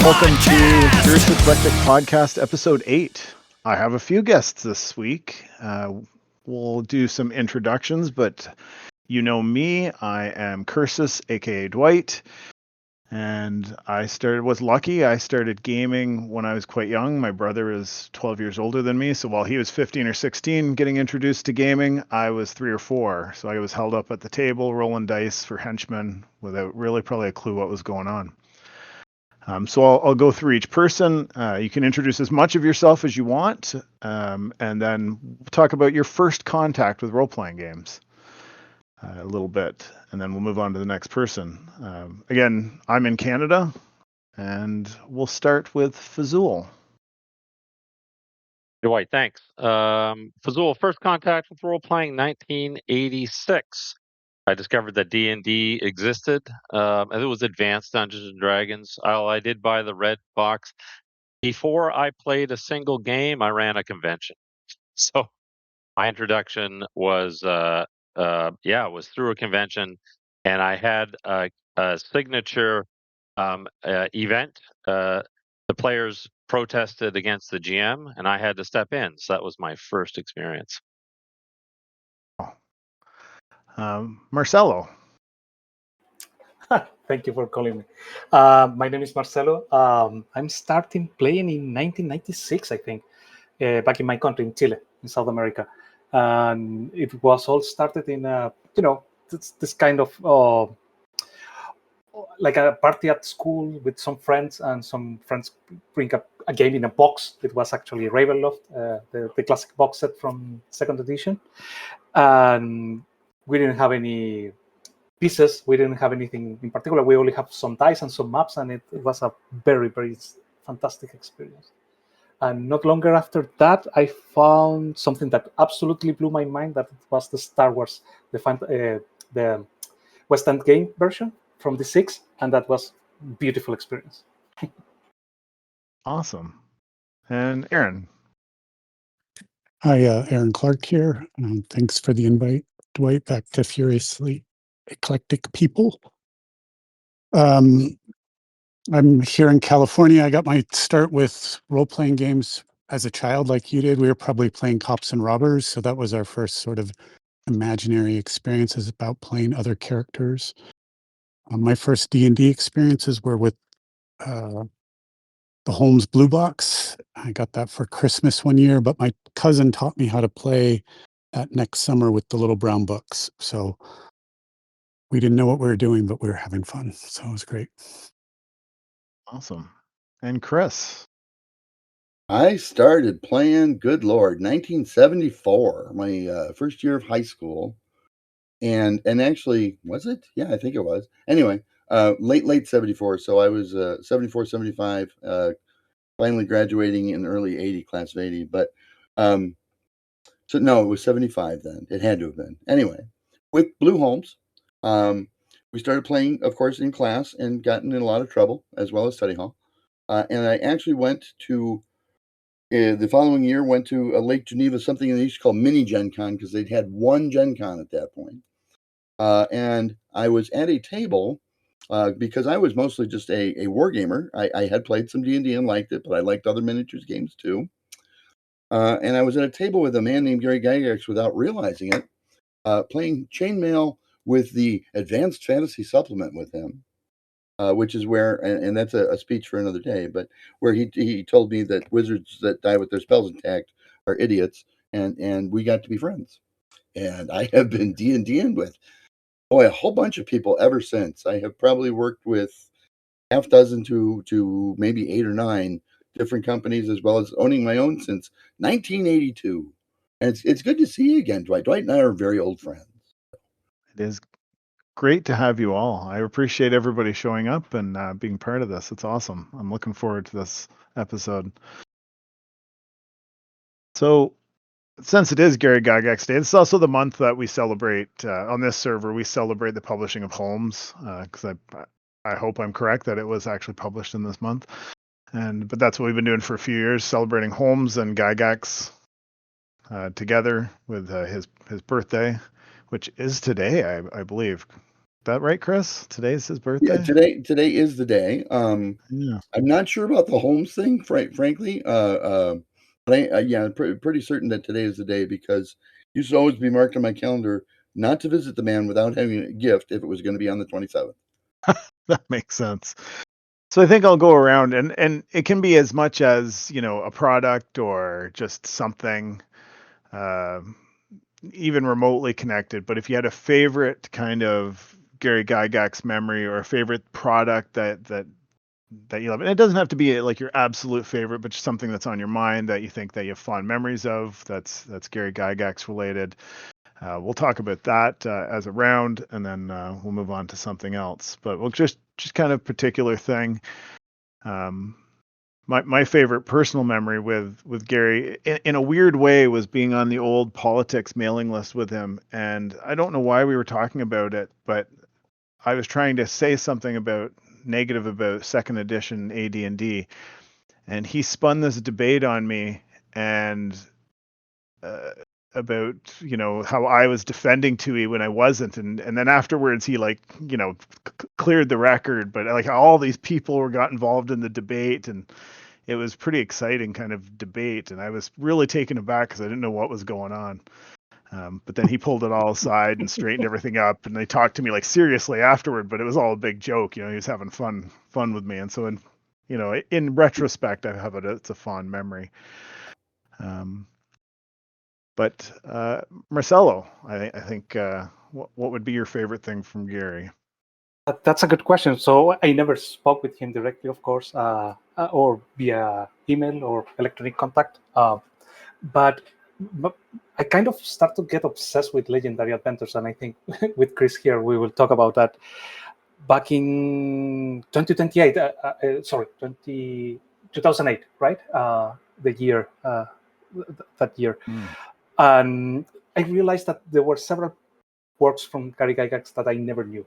Welcome to Curious Eclectic Podcast, Episode 8. I have a few guests this week. We'll do some introductions, but you know me. I am Cursus, aka Dwight, and I was lucky. I started gaming when I was quite young. My brother is 12 years older than me, so while he was 15 or 16 getting introduced to gaming, I was 3 or 4. So I was held up at the table rolling dice for henchmen without really probably a clue what was going on. So I'll go through each person. You can introduce as much of yourself as you want, and then talk about your first contact with role-playing games a little bit, and then we'll move on to the next person. Again, I'm in Canada, and we'll start with Fazul. Dwight, thanks. Fazul, first contact with role-playing, 1986. I discovered that D&D existed, and it was Advanced Dungeons and Dragons. I did buy the red box. Before I played a single game, I ran a convention. So my introduction was, was through a convention, and I had a signature event. The players protested against the GM, and I had to step in. So that was my first experience. Marcelo. Thank you for calling me. My name is Marcelo. I'm starting playing in 1996, I think, back in my country, in Chile, in South America. And it was all started in, this kind of like a party at school with some friends, and some friends bring up a game in a box. It was actually Ravenloft, the classic box set from 2nd edition. And we didn't have any pieces. We didn't have anything in particular. We only have some dice and some maps, and it was a very, very fantastic experience. And not longer after that, I found something that absolutely blew my mind, that it was the Star Wars, the West End game version from the 6, and that was a beautiful experience. Awesome. And Aaron. Hi, Aaron Clark here. Thanks for the invite, Dwight, back to Furiously Eclectic People. I'm here in California. I got my start with role-playing games as a child, like you did. We were probably playing Cops and Robbers, so that was our first sort of imaginary experiences about playing other characters. My first D&D experiences were with the Holmes Blue Box. I got that for Christmas one year, but my cousin taught me how to play that next summer with the Little Brown Books. So we didn't know what we were doing, but we were having fun. So it was great. Awesome. And Chris. I started playing, good Lord, 1974, my first year of high school. And actually, was it? Yeah, I think it was. Anyway, late 74. So I was 74, 75, finally graduating in early 80, class of 80. But so no, it was 75 then. It had to have been. Anyway, with Blue Holmes, we started playing, of course, in class and gotten in a lot of trouble, as well as study hall. And I actually went to, the following year, went to Lake Geneva, something they used to call mini Gen Con, because they'd had one Gen Con at that point. And I was at a table because I was mostly just a war gamer. I had played some D&D and liked it, but I liked other miniatures games too. And I was at a table with a man named Gary Gygax without realizing it, playing chainmail with the Advanced Fantasy Supplement with him, which is where, and that's a speech for another day, but where he told me that wizards that die with their spells intact are idiots, and we got to be friends. And I have been D&Ding with a whole bunch of people ever since. I have probably worked with half dozen to maybe 8 or 9 different companies, as well as owning my own since 1982. And it's good to see you again, Dwight. Dwight and I are very old friends. It is great to have you all. I appreciate everybody showing up and being part of this. It's awesome. I'm looking forward to this episode. So, since it is Gary Gygax Day, it's also the month that we celebrate on this server. We celebrate the publishing of Holmes, because I hope I'm correct that it was actually published in this month. But that's what we've been doing for a few years, celebrating Holmes and Gygax together with his birthday, which is today, I believe. That right, Chris? Today's his Yeah, birthday? today is the day. Yeah. I'm not sure about the Holmes thing, frankly. But yeah, pretty certain that today is the day because it used to always be marked on my calendar not to visit the man without having a gift if it was going to be on the 27th. That makes sense. So I think I'll go around and it can be as much as, a product or just something uh, even remotely connected. But if you had a favorite kind of Gary Gygax memory or a favorite product that you love, and it doesn't have to be like your absolute favorite, but just something that's on your mind that you think that you have fond memories of, that's Gary Gygax related. We'll talk about that as a round, and then we'll move on to something else. But we'll just kind of particular thing. Um, my favorite personal memory with Gary, in a weird way, was being on the old politics mailing list with him. And I don't know why we were talking about it, but I was trying to say something about negative about second edition AD&D, and he spun this debate on me and uh, about how I was defending Tui when I wasn't, and then afterwards he cleared the record, but like all these people got involved in the debate, and it was pretty exciting kind of debate, and I was really taken aback because I didn't know what was going on. But then he pulled it all aside and straightened everything up, and they talked to me like seriously afterward, but it was all a big joke. He was having fun with me, and so in retrospect, I have it's a fond memory. But Marcelo, I think what would be your favorite thing from Gary? That's a good question. So I never spoke with him directly, of course, or via email or electronic contact. But I kind of start to get obsessed with Legendary Adventures, and I think with Chris here, we will talk about that. Back in 2028, 2008, right? The year, that year. And I realized that there were several works from Gary Gygax that I never knew,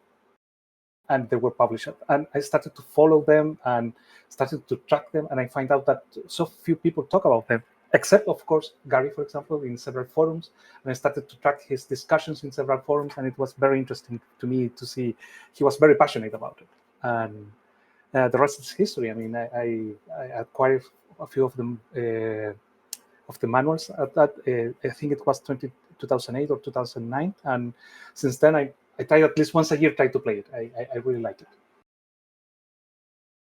and they were published. And I started to follow them and started to track them, and I find out that so few people talk about them, except, of course, Gary, for example, in several forums. And I started to track his discussions in several forums, and it was very interesting to me to see he was very passionate about it. And the rest is history. I mean, I acquired a few of them. Of the manuals at that, I think it was 2008 or 2009, and since then I try at least once a year to play it. I really like it.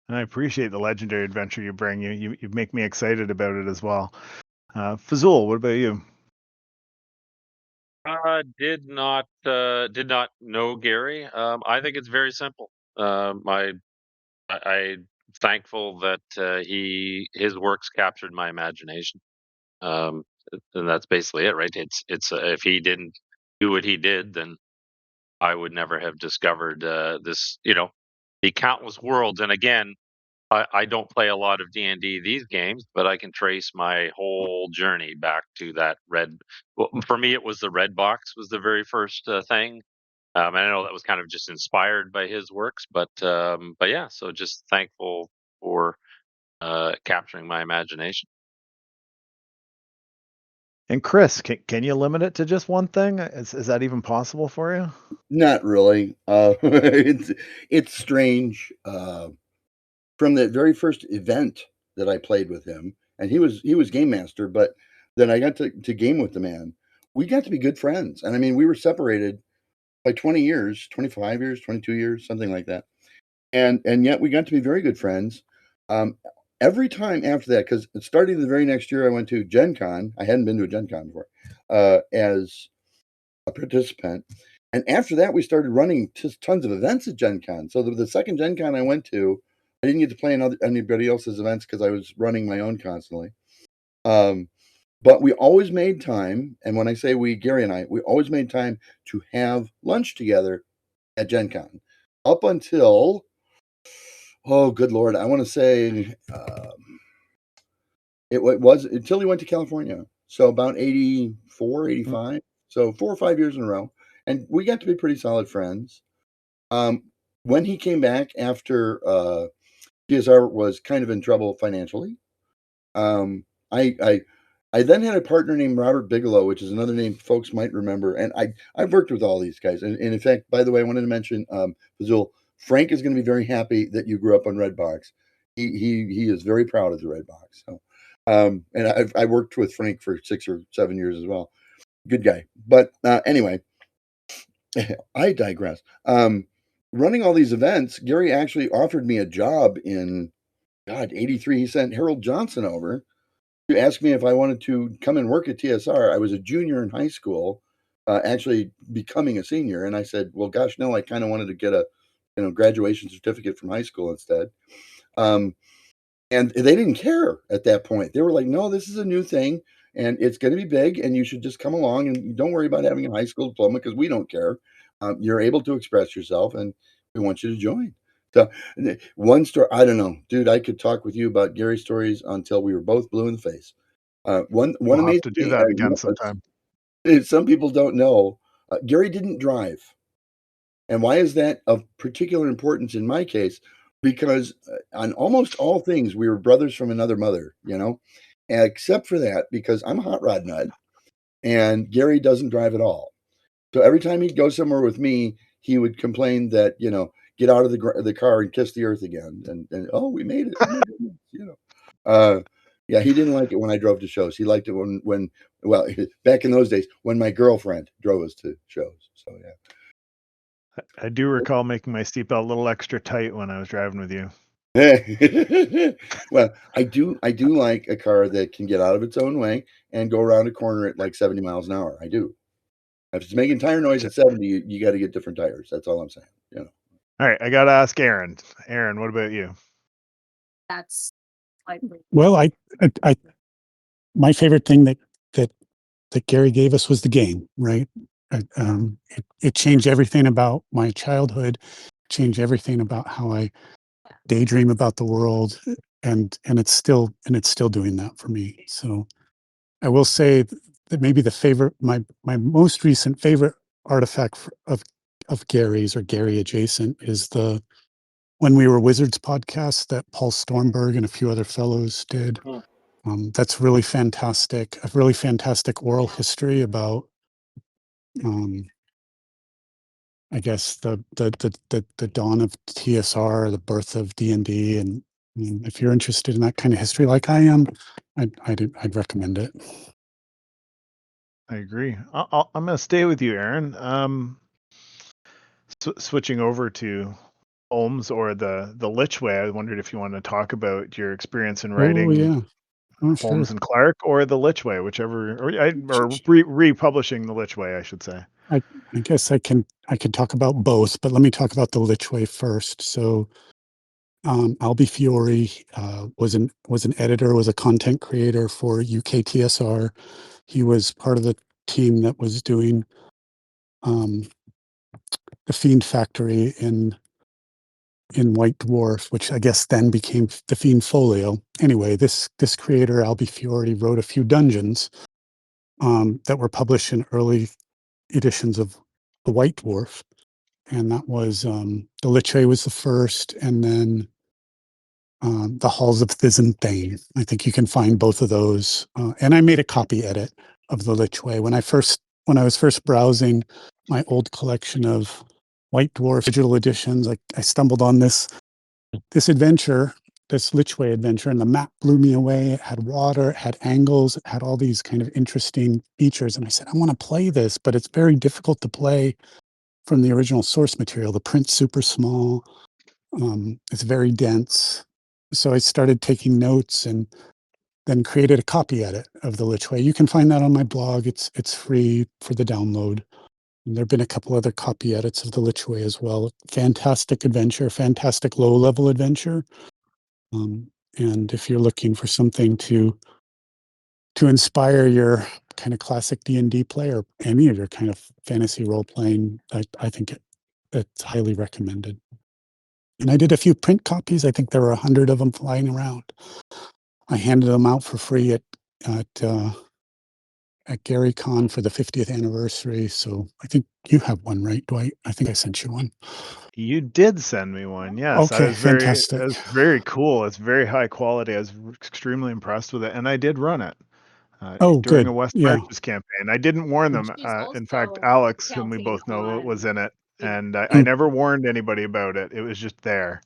And I appreciate the Legendary Adventure you bring. You make me excited about it as well. Fazul, what about you? Did not know Gary. I think it's very simple. I'm thankful that his works captured my imagination. Um, and that's basically it, right? It's if he didn't do what he did, then I would never have discovered this, the countless worlds. And again, I don't play a lot of D&D these games, but I can trace my whole journey back to that red. Well, for me, it was the red box was the very first thing. And I know that was kind of just inspired by his works, but yeah. So just thankful for capturing my imagination. And Chris, can you limit it to just one thing? Is that even possible for you? Not really. It's strange. From the very first event that I played with him, and he was game master, but then I got to game with the man. We got to be good friends, and I mean, we were separated by 20 years, 25 years, 22 years, something like that, and yet we got to be very good friends. Um, every time after that, because starting the very next year, I went to Gen Con. I hadn't been to a Gen Con before, as a participant. And after that, we started running just tons of events at Gen Con. So the second Gen Con I went to, I didn't get to play in anybody else's events because I was running my own constantly. But we always made time. And when I say we, Gary and I, we always made time to have lunch together at Gen Con up until, oh, good Lord, I want to say it was until he went to California. So about 84, 85. So 4 or 5 years in a row. And we got to be pretty solid friends. When he came back after GSR was kind of in trouble financially, I I then had a partner named Robert Bigelow, which is another name folks might remember. And I've worked with all these guys. And in fact, by the way, I wanted to mention, Fazul, Frank is going to be very happy that you grew up on Redbox. He is very proud of the Redbox. So, and I worked with Frank for 6 or 7 years as well. Good guy. But anyway, I digress. Running all these events, Gary actually offered me a job in, God, 83. He sent Harold Johnson over to ask me if I wanted to come and work at TSR. I was a junior in high school, actually becoming a senior. And I said, well, gosh, no, I kind of wanted to get a graduation certificate from high school instead. And they didn't care at that point. They were like, no, this is a new thing and it's going to be big and you should just come along and don't worry about having a high school diploma because we don't care. You're able to express yourself and we want you to join. So one story, I don't know, dude, I could talk with you about Gary stories until we were both blue in the face. One We'll amazing have to do thing that I again was- sometime. some people don't know, Gary didn't drive. And why is that of particular importance in my case? Because on almost all things, we were brothers from another mother, except for that, because I'm a hot rod nut and Gary doesn't drive at all. So every time he'd go somewhere with me, he would complain that, get out of the car and kiss the earth again. And oh, we made it. Oh my goodness, yeah, he didn't like it when I drove to shows. He liked it when well, back in those days when my girlfriend drove us to shows. So yeah. I do recall making my seatbelt a little extra tight when I was driving with you. Well, I do like a car that can get out of its own way and go around a corner at like 70 miles an hour. I do. If it's making tire noise at 70, you got to get different tires. That's all I'm saying. All right, I got to ask Aaron. Aaron, what about you? That's Well, I my favorite thing that Gary gave us was the game, right? It changed everything about my childhood, changed everything about how I daydream about the world, and it's still doing that for me. So I will say that maybe my most recent favorite artifact of Gary's or Gary adjacent is the When We Were Wizards podcast that Paul Stormberg and a few other fellows did. That's really fantastic. A really fantastic oral history about, I guess the dawn of TSR, the birth of D&D, and if you're interested in that kind of history like I am, I'd recommend it. I agree. I'm going to stay with you, Aaron. Switching over to Holmes or the Lich Way, I wondered if you want to talk about your experience in writing Oh yeah, Holmes sure. and Clark or the Lich Way, whichever, or republishing the Lich Way, I should say. I guess I can talk about both, but let me talk about the Lich Way first. So, Albie Fiore was an editor, was a content creator for UKTSR. He was part of the team that was doing the Fiend Factory in White Dwarf, which I guess then became the Fiend Folio. Anyway, this creator, Albie Fiore, wrote a few dungeons that were published in early editions of the White Dwarf. And that was the Lich Way was the first, and then the Halls of Thizanthane. I think you can find both of those. And I made a copy edit of the Lich Way when I was first browsing my old collection of White Dwarf digital editions. I stumbled on this adventure, this Lich Way adventure, and the map blew me away. It had water, it had angles, it had all these kind of interesting features, and I said, I want to play this, but it's very difficult to play from the original source material. The print's super small. It's very dense. So I started taking notes and then created a copy edit of the Lich Way. You can find that on my blog. It's free for the download. And there have been a couple other copy edits of the Lich Way as well. Fantastic adventure, fantastic low-level adventure. And if you're looking for something to inspire your kind of classic D&D play or any of your kind of fantasy role-playing, I think it's highly recommended. And I did a few print copies. I think there were 100 of them flying around. I handed them out for free at GaryCon for the 50th anniversary. So I think you have one, right, Dwight? I think I sent you one. You did send me one, yes. Okay, It was fantastic. very cool. It's very high quality. I was extremely impressed with it, and I did run it. during good. a West Yeah. Marches campaign. I didn't warn them. In fact, also Alex, whom we counting both know, on was in it, it- and I Hmm. never warned anybody about it. It was just there.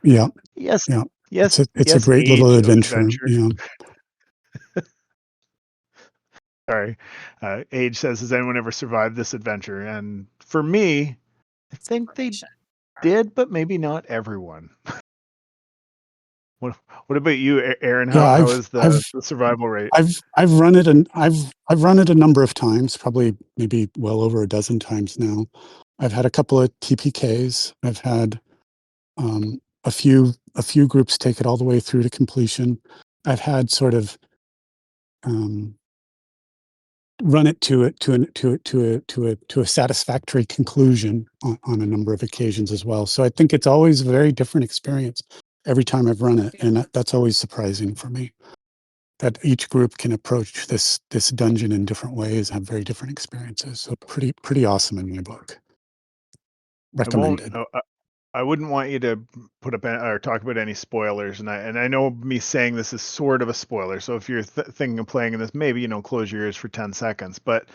Yeah. Yes, Yeah. yes, It's a yes. great little Age of adventure. adventure. Yeah. Sorry. Age says, "Has anyone ever survived this adventure?" And for me, I think they information. did, but maybe not everyone. What about you, Aaron? Yeah. How is the survival rate? I've run it and I've run it a number of times, probably maybe well over a dozen times now. I've had a couple of TPKs. I've had a few groups take it all the way through to completion. I've had sort of run it to a satisfactory conclusion on a number of occasions as well. So I think it's always a very different experience every time I've run it, and that's always surprising for me. That each group can approach this dungeon in different ways, have very different experiences. So pretty awesome in my book. I won't. Recommended. I wouldn't want you to put up or talk about any spoilers, and I know me saying this is sort of a spoiler. So if you're thinking of playing in this, maybe close your ears for 10 seconds. But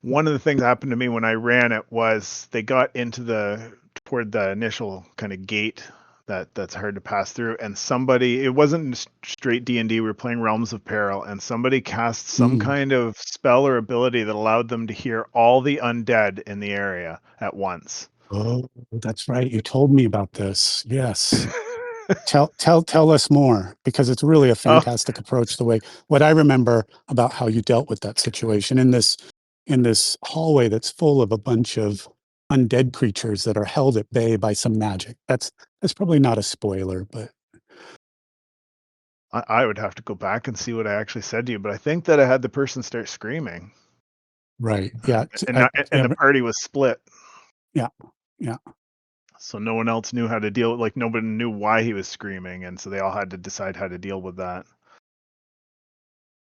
one of the things that happened to me when I ran it was they got toward the initial kind of gate that's hard to pass through, and it wasn't straight D&D. We were playing Realms of Peril, and somebody cast some kind of spell or ability that allowed them to hear all the undead in the area at once. Oh, that's right. You told me about this. Yes. Tell us more, because it's really a Oh, fantastic approach. What I remember about how you dealt with that situation in this hallway that's full of a bunch of undead creatures that are held at bay by some magic. That's probably not a spoiler, but I would have to go back and see what I actually said to you, but I think that I had the person start screaming, right. Yeah. and the party was split, Yeah. Yeah. so no one else knew how to deal. Like nobody knew why he was screaming, and so they all had to decide how to deal with that.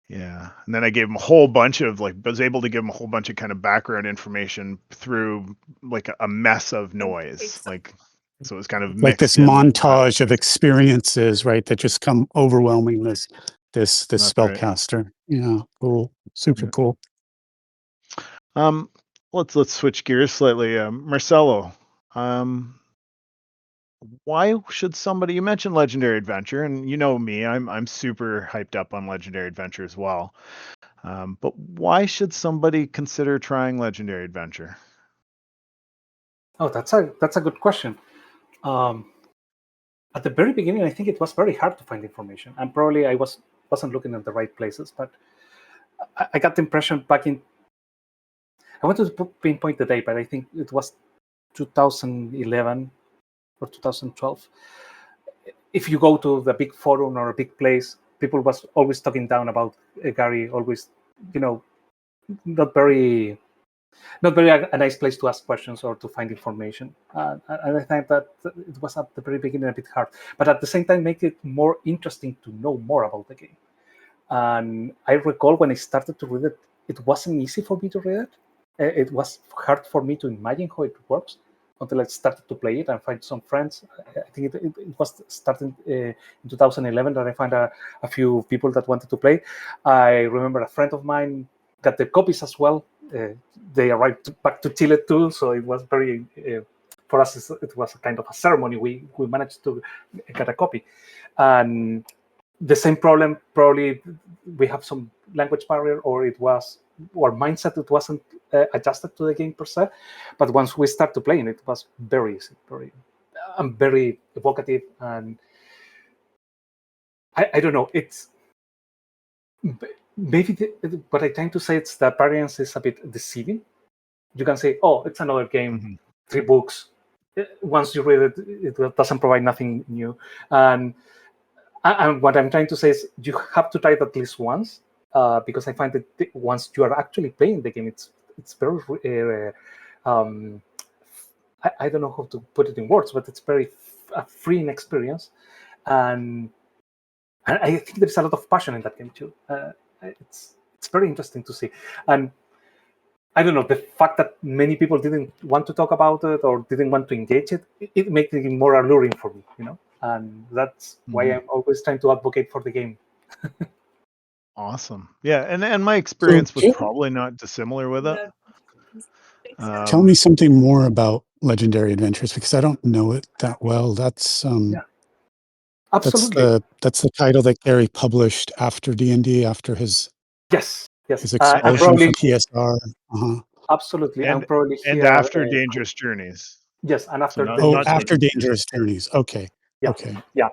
Yeah, and then I gave him a whole bunch of was able to give him a whole bunch of kind of background information through like a mess of noise, so it was kind of Like mixed this in with that. montage of experiences, right, that just come overwhelming this That's right. spellcaster. Yeah. Cool. Super Yeah. cool. Um, let's switch gears slightly. Marcelo, why should somebody? You mentioned Legendary Adventure, and you know me, I'm super hyped up on Legendary Adventure as well. But why should somebody consider trying Legendary Adventure? Oh, that's a good question. At the very beginning, I think it was very hard to find information, and probably I wasn't looking at the right places. But I got the impression back in, I want to pinpoint the date, but I think it was 2011 or 2012. If you go to the big forum or a big place, people was always talking down about Gary, always, you know, not very a nice place to ask questions or to find information. And I think that it was at the very beginning a bit hard, but at the same time make it more interesting to know more about the game. And I recall when I started to read it, it wasn't easy for me to read it. It was hard for me to imagine how it works until I started to play it and find some friends. I think it was starting in 2011 that I found a few people that wanted to play. I remember a friend of mine got the copies as well. They arrived back to Chile too, so it was very for us. It was a kind of a ceremony. We managed to get a copy, and the same problem. Probably we have some language barrier, or it was our mindset. It wasn't adjusted to the game per se. But once we start to playing, it was very easy, very evocative, and I don't know. It's maybe what I tend to say it's the appearance is a bit deceiving. You can say, "Oh, it's another game, Mm-hmm. 3 books." Once you read it, it doesn't provide nothing new. And what I'm trying to say is, you have to try it at least once, because I find that once you are actually playing the game, it's very. I don't know how to put it in words, but it's very a freeing experience, and I think there's a lot of passion in that game too. It's very interesting to see, and I don't know, the fact that many people didn't want to talk about it or didn't want to engage it makes it more alluring for me, and that's why I'm always trying to advocate for the game. Awesome. Yeah, and my experience was Jim, probably not dissimilar with it. tell me something more about Legendary Adventures because I don't know it that well. Yeah, absolutely. That's the title that Gary published after D&D, after his Yes. his And expulsion from TSR. Uh-huh. absolutely. I'm And probably and here. after Dangerous Journeys. Yes, and So after not Oh, Dangerous not after Journeys. Dangerous Journeys. Okay. Yeah. Okay. Yeah.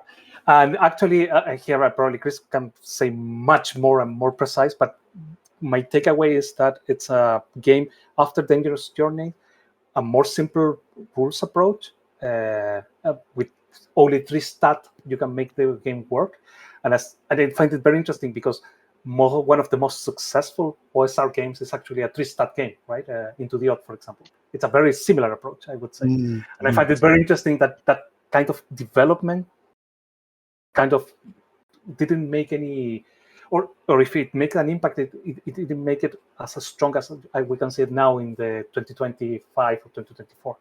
And actually, here probably Chris can say much more and more precise, but my takeaway is that it's a game after Dangerous Journey, a more simple rules approach with only 3 stats. You can make the game work, and I find it very interesting because one of the most successful OSR games is actually a 3-stat game, right? Into the Odd, for example. It's a very similar approach, I would say, and I find it very interesting that that kind of development kind of didn't make any, or if it made an impact, it didn't make it as strong as we can see it now in the 2025 or 2024.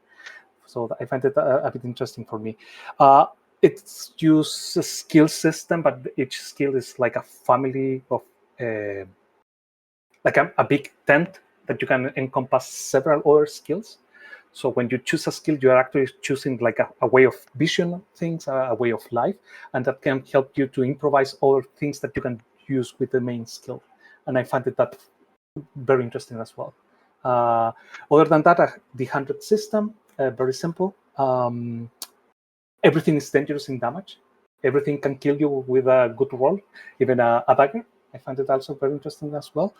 So I find it a bit interesting for me. It's used a skill system, but each skill is like a family of, like a big tent that you can encompass several other skills. So when you choose a skill, you are actually choosing like a way of vision things, a way of life, and that can help you to improvise other things that you can use with the main skill. And I find that very interesting as well. Other than that, the 100 system, very simple. Everything is dangerous in damage. Everything can kill you with a good roll, even a dagger. I find it also very interesting as well.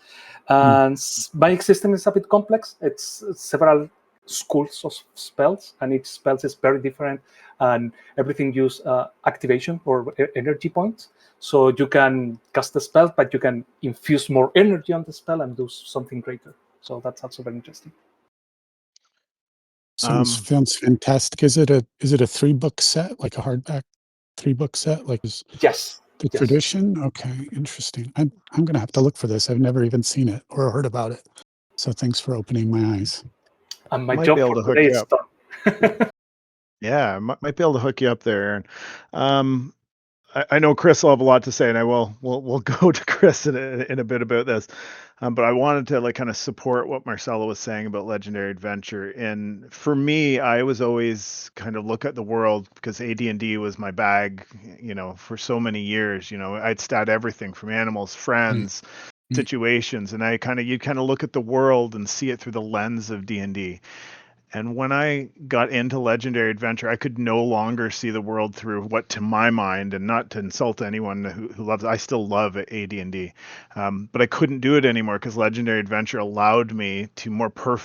And magic system is a bit complex. It's several schools of spells, and each spell is very different, and everything use activation or energy points. So you can cast the spell, but you can infuse more energy on the spell and do something greater. So that's also very interesting. Sounds fantastic. Is it a 3-book set, like a hardback 3-book set, like is Yes. the Yes. tradition? Okay, interesting. I'm gonna have to look for this. I've never even seen it or heard about it. So thanks for opening my eyes. And my Might job be able for to hook today you is up. done. Yeah, might be able to hook you up there, Aaron. I know Chris will have a lot to say, and we'll go to Chris in a bit about this. But I wanted to like kind of support what Marcelo was saying about Legendary Adventure. And for me, I was always kind of look at the world because AD&D was my bag, for so many years. I'd stat everything from animals, friends, situations, and you kind of look at the world and see it through the lens of D&D. And when I got into Legendary Adventure, I could no longer see the world through what, to my mind, and not to insult anyone who loves it, I still love AD&D, but I couldn't do it anymore because Legendary Adventure allowed me to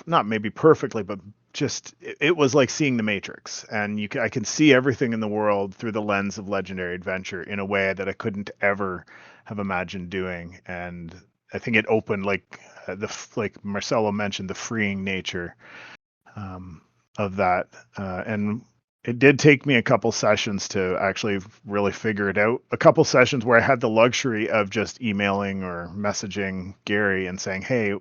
not maybe perfectly, but just it was like seeing the Matrix, and I can see everything in the world through the lens of Legendary Adventure in a way that I couldn't ever have imagined doing. And I think it opened like Marcelo mentioned, the freeing nature of that. And it did take me a couple sessions to actually really figure it out. A couple sessions where I had the luxury of just emailing or messaging Gary and saying, hey,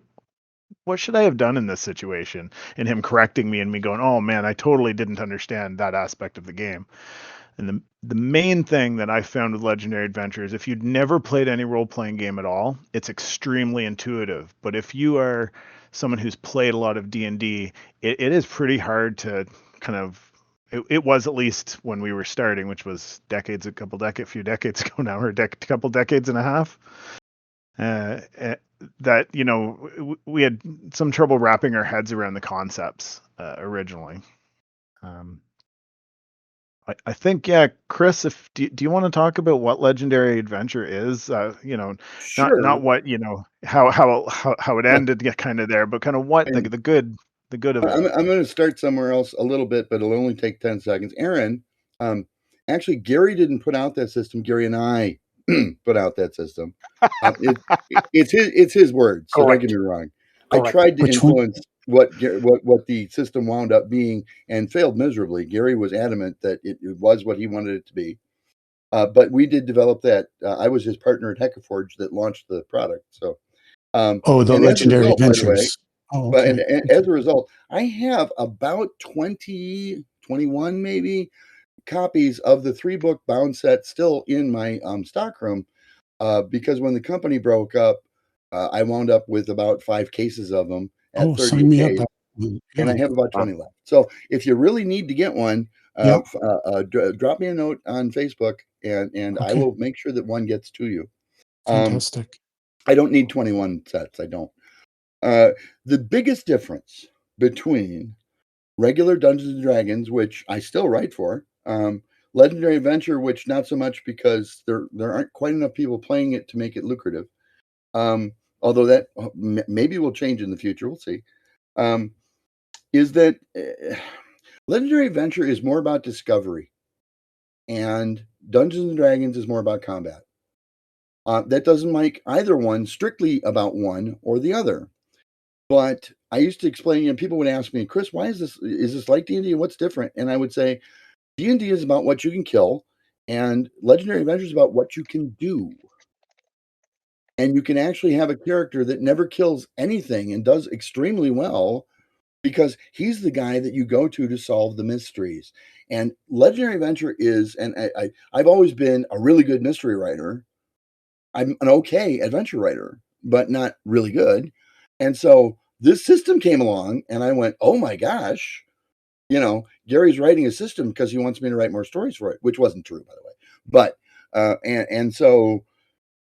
what should I have done in this situation? And him correcting me and me going, oh man, I totally didn't understand that aspect of the game. And the main thing that I found with Legendary Adventure is if you'd never played any role-playing game at all, it's extremely intuitive. But if you are someone who's played a lot of D&D, it is pretty hard to kind of, it was at least when we were starting, which was a few decades ago now, or a couple decades and a half, that, we had some trouble wrapping our heads around the concepts originally. I think, yeah, Chris, do you want to talk about what Legendary Adventure is? Sure. Not what, how it ended kind of there, but kind of what the good of it. I'm going to start somewhere else a little bit, but it'll only take 10 seconds. Aaron, actually, Gary didn't put out that system. Gary and I put out that system. It's his word, so Correct. don't get me wrong. Correct. I tried to Which one? influence what the system wound up being and failed miserably. Gary was adamant that it was what he wanted it to be. But we did develop that. I was his partner at Heckaforge that launched the product. So, the and as a Legendary result, by the way, Adventures. Oh, but okay. and as a result, I have about 20, 21 maybe copies of the 3-book bound set still in my stockroom. because when the company broke up, I wound up with about 5 cases of them at 30 sign me up. days, and I Yeah. have about 20 left. So if you really need to get one, Yep. drop me a note on Facebook, and I Okay. will make sure that one gets to you. Fantastic. I don't need 21 sets. I don't. The biggest difference between regular Dungeons and Dragons, which I still write for, Legendary Adventure, which not so much because there aren't quite enough people playing it to make it lucrative. Although that maybe will change in the future. We'll see. Is that Legendary Adventure is more about discovery, and Dungeons and Dragons is more about combat. That doesn't make either one strictly about one or the other. But I used to explain, and people would ask me, Chris, why is this like D&D? What's different? And I would say, D&D is about what you can kill, and Legendary Adventure is about what you can do. And you can actually have a character that never kills anything and does extremely well because he's the guy that you go to solve the mysteries. And Legendary Adventure is, and I've always been a really good mystery writer. I'm an okay adventure writer, but not really good. And so this system came along, and I went, oh my gosh, Gary's writing a system because he wants me to write more stories for it, which wasn't true, by the way. But and so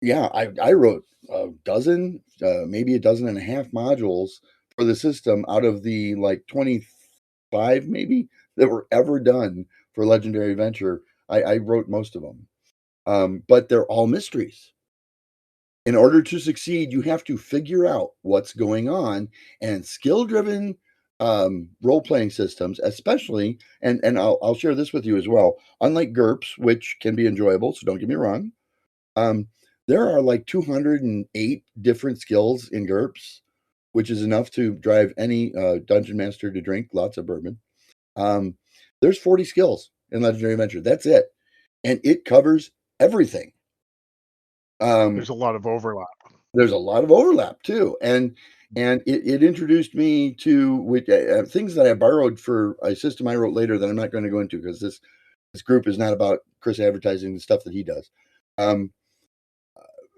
yeah, I wrote a dozen, maybe a dozen and a half modules for the system out of the like 25 maybe that were ever done for Legendary Adventure. I wrote most of them, but they're all mysteries. In order to succeed, you have to figure out what's going on, and skill-driven role-playing systems, especially, and I'll share this with you as well. Unlike GURPS, which can be enjoyable, so don't get me wrong, there are like 208 different skills in GURPS, which is enough to drive any dungeon master to drink lots of bourbon. There's 40 skills in Legendary Adventure. That's it, and it covers everything. There's a lot of overlap. There's a lot of overlap too, and it introduced me to things that I borrowed for a system I wrote later that I'm not going to go into because this group is not about Chris advertising the stuff that he does.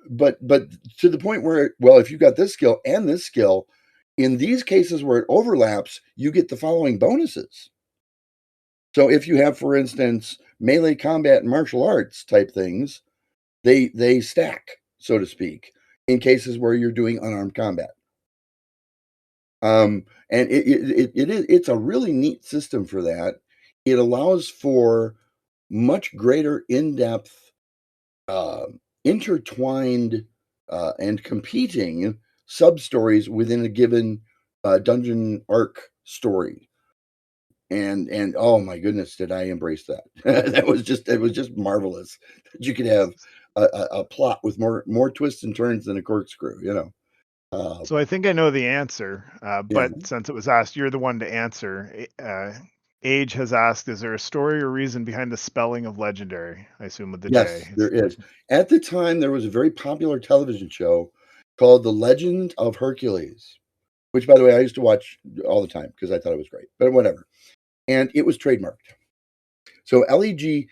But to the point where, well, if you've got this skill and this skill, in these cases where it overlaps, you get the following bonuses. So if you have, for instance, melee combat and martial arts type things, they stack, so to speak, in cases where you're doing unarmed combat. And it's a really neat system for that. It allows for much greater in-depth, intertwined, and competing sub-stories within a given dungeon arc story. And oh my goodness, did I embrace that? It was just marvelous that you could have a plot with more twists and turns than a corkscrew, So I think I know the answer, Yeah. but since it was asked, you're the one to answer. Age has asked, is there a story or reason behind the spelling of legendary? I assume with the Yes, J. there is. At the time, there was a very popular television show called The Legend of Hercules, which, by the way, I used to watch all the time because I thought it was great, but whatever. And it was trademarked. So LEG,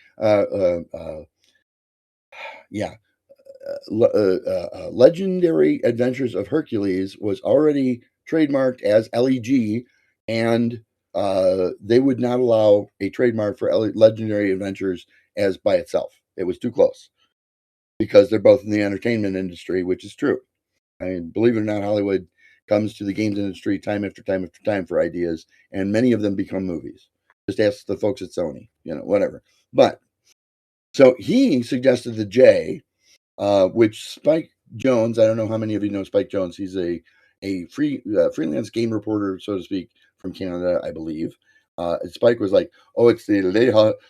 Legendary Adventures of Hercules was already trademarked as LEG, and they would not allow a trademark for Legendary Adventures as by itself. It was too close because they're both in the entertainment industry, which is true. I mean, believe it or not, Hollywood comes to the games industry time after time after time for ideas, and many of them become movies. Just ask the folks at Sony, whatever. But so he suggested the J, which Spike Jones, I don't know how many of you know Spike Jones. He's a freelance game reporter, so to speak, from Canada, I believe. Spike was like, oh, it's the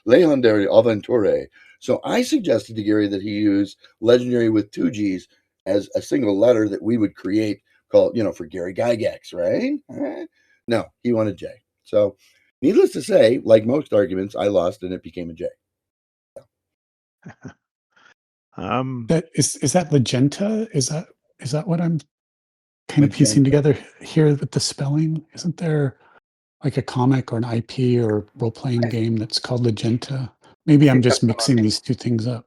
Lejendary Adventure. So I suggested to Gary that he use legendary with 2 G's as a single letter that we would create called, for Gary Gygax, right? No, he wanted J. So needless to say, like most arguments, I lost and it became a J. That is that Magenta? Is that what I'm kind of piecing Magenta. together here with the spelling? Isn't there like a comic or an IP or role-playing game that's called Magenta? Maybe I'm just mixing these two things up.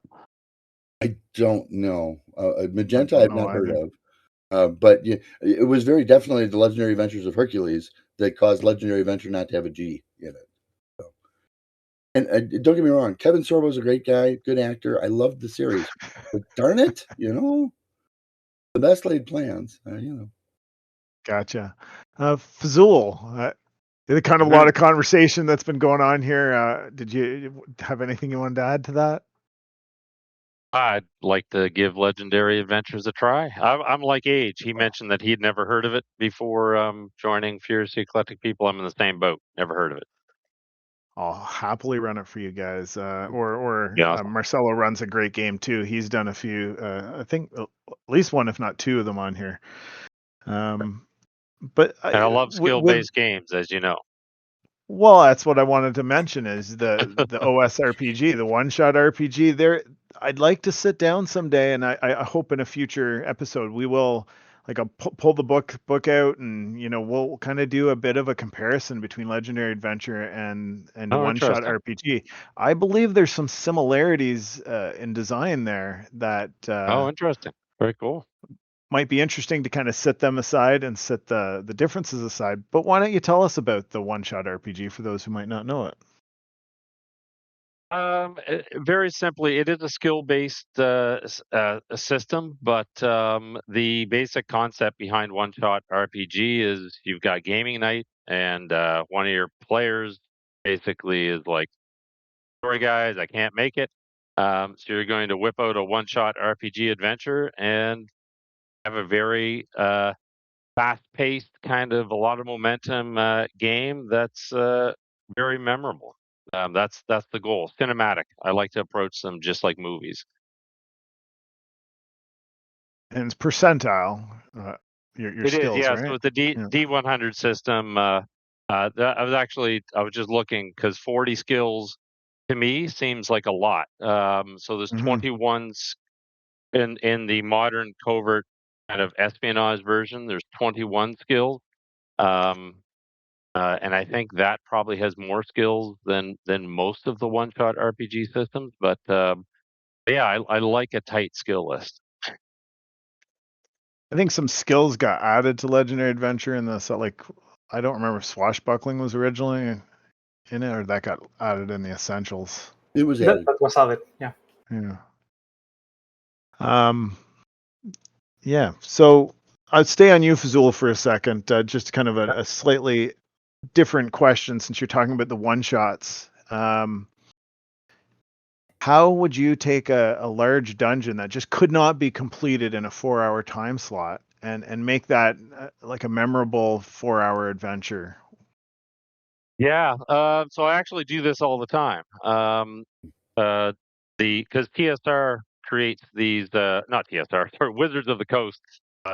I don't know. Magenta, don't I've know not heard either. of. But yeah, it was very definitely the Legendary Adventures of Hercules that caused Legendary Adventure not to have a G in it. So. And don't get me wrong, Kevin Sorbo's a great guy, good actor. I loved the series. But darn it, the best laid plans, Gotcha. Fazul, the kind of a lot of conversation that's been going on here. Did you have anything you wanted to add to that? I'd like to give Legendary Adventures a try. I'm like Age. He mentioned that he'd never heard of it before joining Furiously Eclectic People. I'm in the same boat. Never heard of it. I'll happily run it for you guys. Or Yeah. Marcelo runs a great game too. He's done a few, I think at least one, if not two of them on here. But And I love with skill-based games, as you know. well, that's what I wanted to mention is the OS RPG, the one-shot RPG. There, I'd like to sit down someday, and I hope in a future episode we will like pull the book out, and we'll kind of do a bit of a comparison between Legendary Adventure and Oh, one-shot interesting. RPG. I believe there's some similarities in design there that Oh, interesting. Very cool. might be interesting to kind of set them aside and set the differences aside. But why don't you tell us about the one-shot RPG for those who might not know it? Very simply, it is a skill-based system, but the basic concept behind one-shot RPG is you've got gaming night, and one of your players basically is like, "Sorry guys, I can't make it." So you're going to whip out a one-shot RPG adventure and have a very fast-paced, kind of a lot of momentum game that's very memorable. That's the goal. Cinematic. I like to approach them just like movies. And it's percentile, your It is, skills, yeah. So right? with the Yeah. D100 system, I was just looking because 40 skills to me seems like a lot. So there's Hmm. 21 in the modern covert kind of espionage version. There's 21 skills. Um, and I think that probably has more skills than most of the one-shot RPG systems. But yeah, I like a tight skill list. I think some skills got added to Legendary Adventure in the set. Like, I don't remember if swashbuckling was originally in it, or that got added in the essentials. It was That, added. that was added. Yeah. Yeah. Yeah. So I'd stay on you, Fazul, for a second. Just kind of a slightly different question since you're talking about the one shots. How would you take a large dungeon that just could not be completed in a 4-hour time slot and make that like a memorable 4-hour adventure? Yeah. So I actually do this all the time. Uh, because TSR creates these not TSR, sorry, Wizards of the Coast.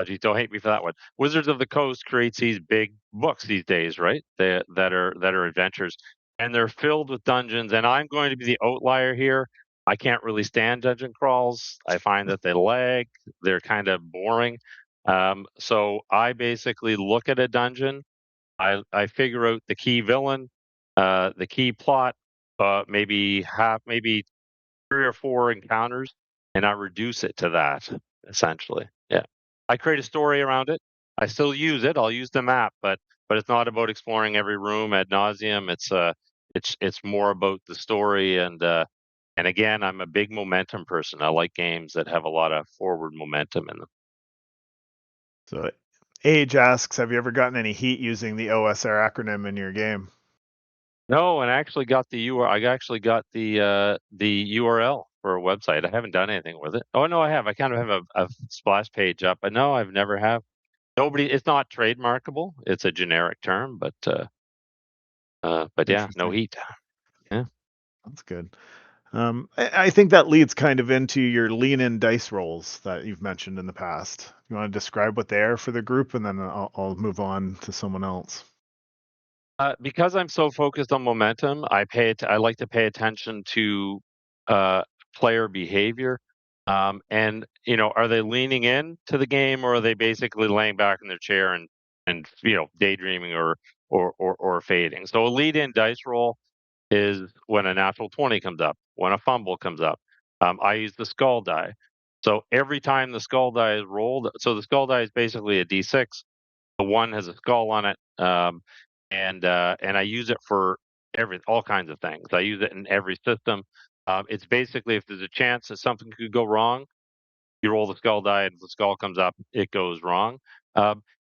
Geez, don't hate me for that one. Wizards of the Coast creates these big books these days, right? That are adventures, and they're filled with dungeons. And I'm going to be the outlier here. I can't really stand dungeon crawls. I find that they lag. They're kind of boring. So I basically look at a dungeon. I figure out the key villain, the key plot, maybe 3 or 4 encounters, and I reduce it to that essentially. Yeah, I create a story around it. I still use it. I'll use the map, but it's not about exploring every room ad nauseum. It's more about the story and again, I'm a big momentum person. I like games that have a lot of forward momentum in them. So Age asks, have you ever gotten any heat using the OSR acronym in your game? No, and I actually got the I actually got the URL for a website. I haven't done anything with it. Oh no, I have. I kind of have a splash page up, but no, I've never have. Nobody. It's not trademarkable. It's a generic term, but yeah, no Interesting. heat. Yeah. That's good. I think that leads kind of into your lean in dice rolls that you've mentioned in the past. You want to describe what they are for the group, and then I'll move on to someone else. Because I'm so focused on momentum, I like to pay attention to uh, player behavior. And are they leaning in to the game, or are they basically laying back in their chair and daydreaming or fading? So a lead in dice roll is when a natural 20 comes up, when a fumble comes up. I use the skull die. So every time the skull die is rolled, so the skull die is basically a D6. The one has a skull on it, and I use it for all kinds of things. I use it in every system. It's basically, if there's a chance that something could go wrong, you roll the skull die, and if the skull comes up, it goes wrong.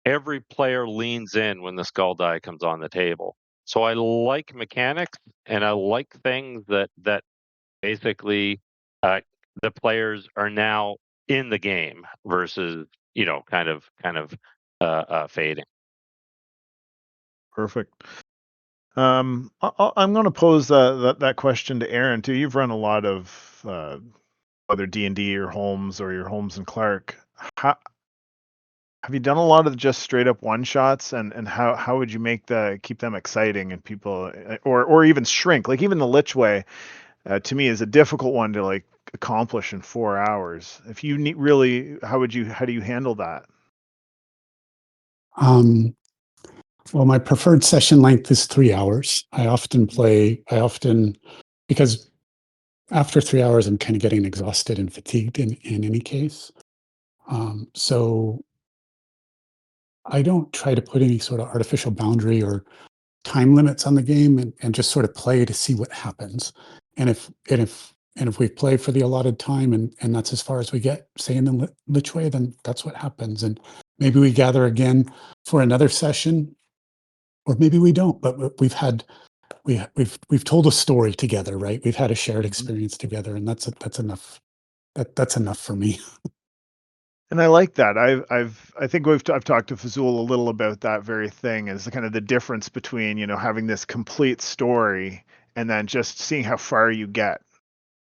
Every player leans in when the skull die comes on the table. So I like mechanics, and I like things that basically the players are now in the game versus kind of fading. Perfect. I'm going to pose that question to Aaron too. You've run a lot of whether D&D or Holmes or your Holmes and Clark. Have you done a lot of just straight up one shots, and how would you keep them exciting and people or even shrink? Like even the Lich Way to me is a difficult one to like accomplish in 4 hours. If you need really, how do you handle that? Well, my preferred session length is 3 hours. Because after 3 hours, I'm kind of getting exhausted and fatigued in any case. So I don't try to put any sort of artificial boundary or time limits on the game, and just sort of play to see what happens. And if we play for the allotted time and that's as far as we get, say in the Lich Way, then that's what happens. And maybe we gather again for another session, or maybe we don't. But we've told a story together, right? We've had a shared experience together, and that's enough. That's enough for me. And I like that. I think I've talked to Fazul a little about that very thing, is kind of the difference between having this complete story and then just seeing how far you get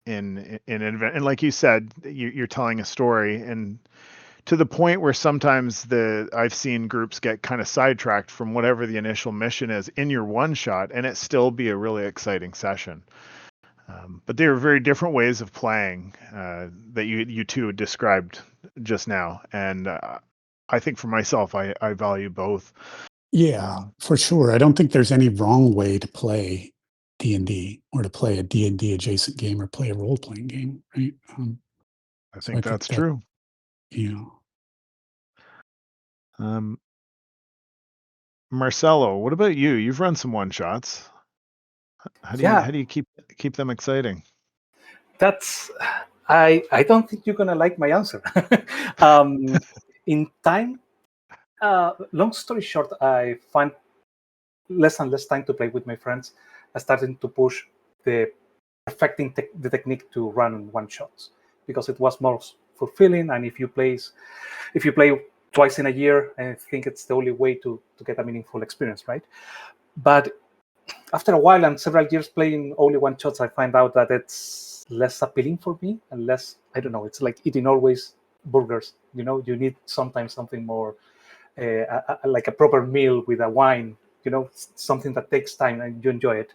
in an event. And like you said, you're telling a story, and to the point where sometimes I've seen groups get kind of sidetracked from whatever the initial mission is in your one shot, and it still be a really exciting session. But there are very different ways of playing that you two described just now, and I think for myself, I value both. Yeah, for sure. I don't think there's any wrong way to play D&D, or to play a D&D adjacent game, or play a role-playing game, right? I So think that's true. Marcelo, what about you? You've run some one shots. How do you keep them exciting? That's I don't think you're gonna like my answer. In time, long story short, I find less and less time to play with my friends. I started to push the perfecting the technique to run one shots, because it was more fulfilling. And if you play twice in a year, I think it's the only way to get a meaningful experience, right? But after a while and several years playing only one shots, I find out that it's less appealing for me, and less, I don't know, it's like eating always burgers. You need sometimes something more like a proper meal with a wine, something that takes time and you enjoy it.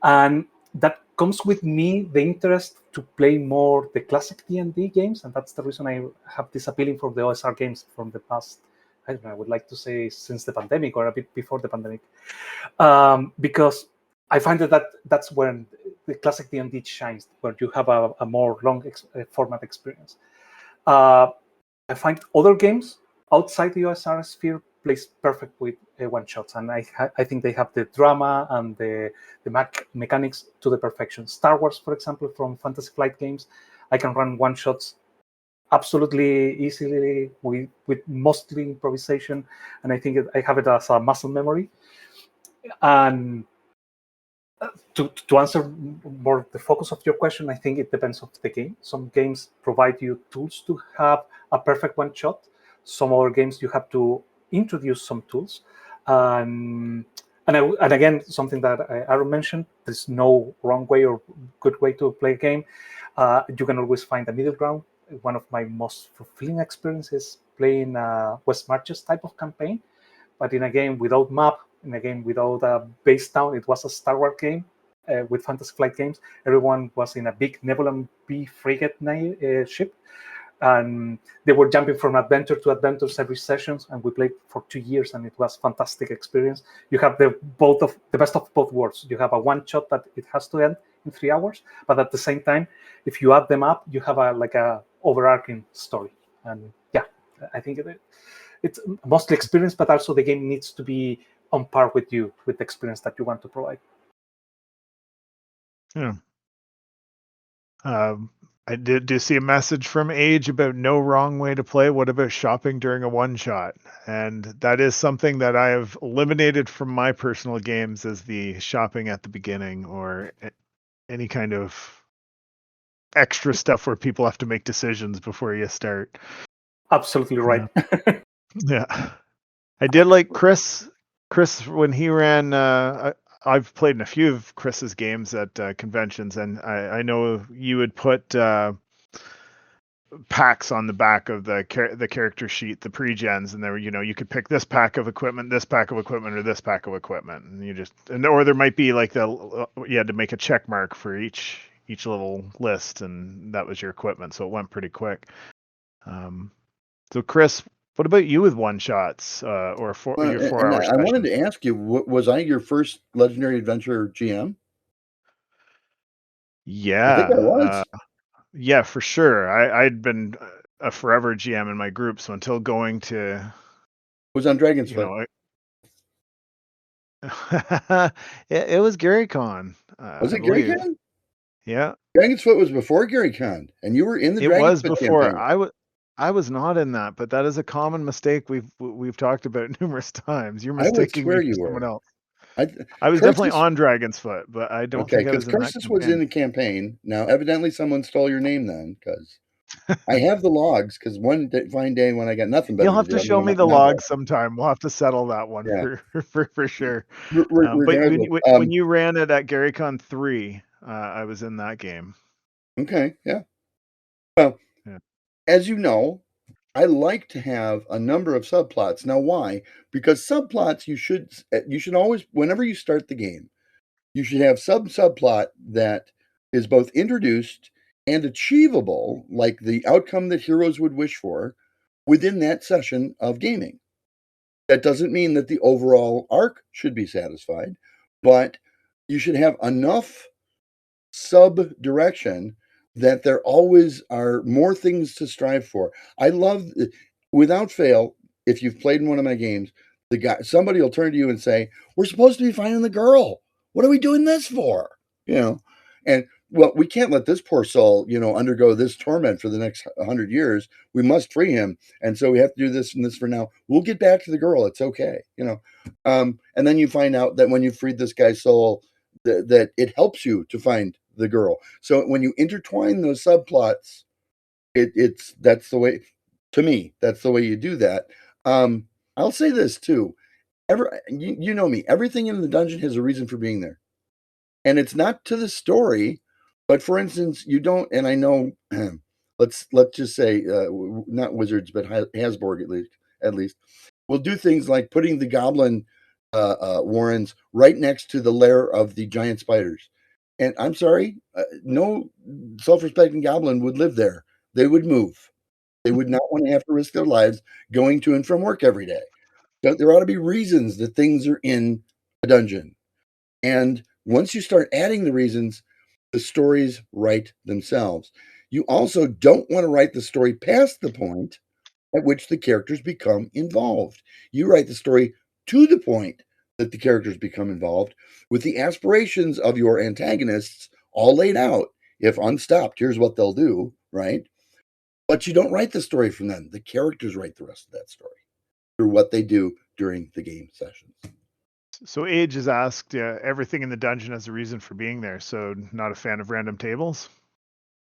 And that comes with me the interest to play more the classic D&D games, and that's the reason I have this appealing for the OSR games from the past, I don't know, I would like to say since the pandemic, or a bit before the pandemic, because I find that's when the classic D&D shines, where you have a more long format experience. I find other games outside the OSR sphere plays perfect with one shots, and I think they have the drama and the mechanics to the perfection. Star Wars, for example, from Fantasy Flight Games, I can run one shots absolutely easily with mostly improvisation, and I think I have it as a muscle memory. And to answer more the focus of your question, I think it depends on the game. Some games provide you tools to have a perfect one shot. Some other games you have to introduce some tools. And again, something that Aaron mentioned, there's no wrong way or good way to play a game. You can always find a middle ground. One of my most fulfilling experiences playing West Marches type of campaign, but in a game without map, in a game without a base town. It was a Star Wars game with Fantasy Flight Games. Everyone was in a big Nebulon B frigate ship, and they were jumping from adventure to adventures every session, and we played for 2 years, and it was a fantastic experience. You have the best of both worlds. You have a one shot that it has to end in 3 hours, but at the same time, if you add them up, you have a overarching story. And yeah, I think it's mostly experience, but also the game needs to be on par with you, with the experience that you want to provide. Yeah. I did see a message from Age about no wrong way to play. What about shopping during a one shot? And that is something that I have eliminated from my personal games, as the shopping at the beginning or any kind of extra stuff where people have to make decisions before you start. Absolutely right. Yeah. I did like Chris when he ran. I've played in a few of Chris's games at conventions, and I know you would put packs on the back of the character sheet, the pre-gens, and there, you could pick this pack of equipment, this pack of equipment, or this pack of equipment, and or there might be like you had to make a check mark for each little list, and that was your equipment, so it went pretty quick. So Chris, what about you with one shots or your 4 hour I session? wanted to ask you, was I your first Legendary Adventure GM? Yeah, I think I was. Yeah, for sure. I'd been a forever GM in my group, so until going to, It was on Dragon's Foot. It was Gary Con. Was I it Gary believe. Con? Yeah, Dragon's Foot was before Gary Con, and you were in the it Dragon's was Foot before. campaign. I was not in that, but that is a common mistake we've talked about numerous times. You're I would mistaking swear me for you someone were. else. I was definitely on Dragon's Foot, but I don't think I because was in that Cursus was campaign. in the campaign. Now, evidently, someone stole your name then, because I have the logs. Because one fine day when I got nothing better You'll have to do, to I'm show gonna me the novel. logs sometime. We'll have to settle that one for sure. But Regardless, when you ran it at GaryCon 3, I was in that game. Okay, yeah. Well, as you know, I like to have a number of subplots. Now, why? Because subplots you should always, whenever you start the game, you should have subplot that is both introduced and achievable, like the outcome that heroes would wish for within that session of gaming. That doesn't mean that the overall arc should be satisfied, but you should have enough sub-direction that there always are more things to strive for. I love, without fail, if you've played in one of my games, somebody will turn to you and say, "We're supposed to be finding the girl. What are we doing this for?" And well, we can't let this poor soul, undergo this torment for the next 100 years. We must free him, and so we have to do this and this for now. We'll get back to the girl. It's okay, And then you find out that when you freed this guy's soul, that it helps you to find the girl. So when you intertwine those subplots, that's the way. To me, that's the way you do that. I'll say this too. You know me. Everything in the dungeon has a reason for being there, and it's not to the story. But for instance, you don't. And I know. Let's just say not wizards, but Hasborg at least will do things like putting the goblin warrens right next to the lair of the giant spiders. And I'm sorry, no self-respecting goblin would live there. They would move. They would not want to have to risk their lives going to and from work every day. So there ought to be reasons that things are in a dungeon. And once you start adding the reasons, the stories write themselves. You also don't want to write the story past the point at which the characters become involved. You write the story to the point that the characters become involved with the aspirations of your antagonists all laid out. If unstopped, here's what they'll do, right? But you don't write the story from them. The characters write the rest of that story through what they do during the game sessions. So Age has asked, everything in the dungeon has a reason for being there. So not a fan of random tables?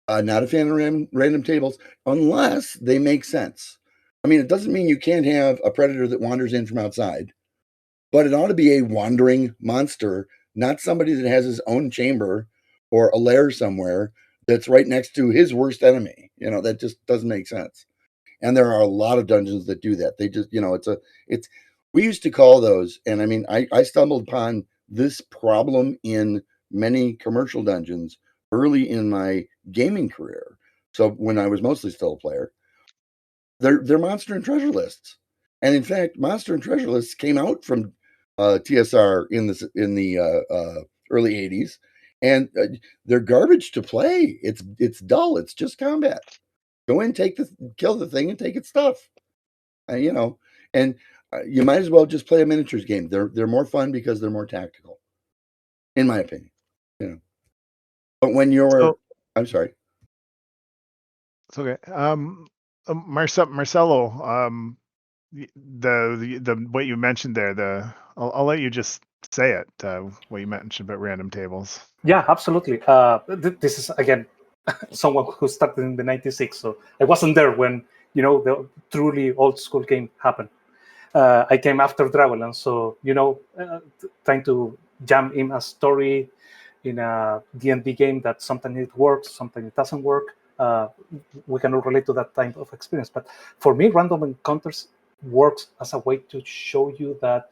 Not a fan of random tables unless they make sense. I mean, it doesn't mean you can't have a predator that wanders in from outside, but it ought to be a wandering monster, not somebody that has his own chamber or a lair somewhere that's right next to his worst enemy. That just doesn't make sense. And there are a lot of dungeons that do that. They just, we used to call those, and I mean, I stumbled upon this problem in many commercial dungeons early in my gaming career. So when I was mostly still a player, they're monster and treasure lists. And in fact, monster and treasure lists came out from TSR in the early 80s, and they're garbage to play. It's dull. It's just combat. Go in, kill the thing, and take its stuff. You know, and you might as well just play a miniatures game. They're more fun because they're more tactical, in my opinion. You know, but when you're, I'm sorry. It's okay. Marcelo, the what you mentioned there, I'll let you just say it. What you mentioned about random tables. Yeah, absolutely. This is again someone who started in the '96, so I wasn't there when the truly old school game happened. I came after Dragonlance, so trying to jam in a story in a D&D game that sometimes it works, sometimes it doesn't work. We can all relate to that type of experience. But for me, random encounters works as a way to show you that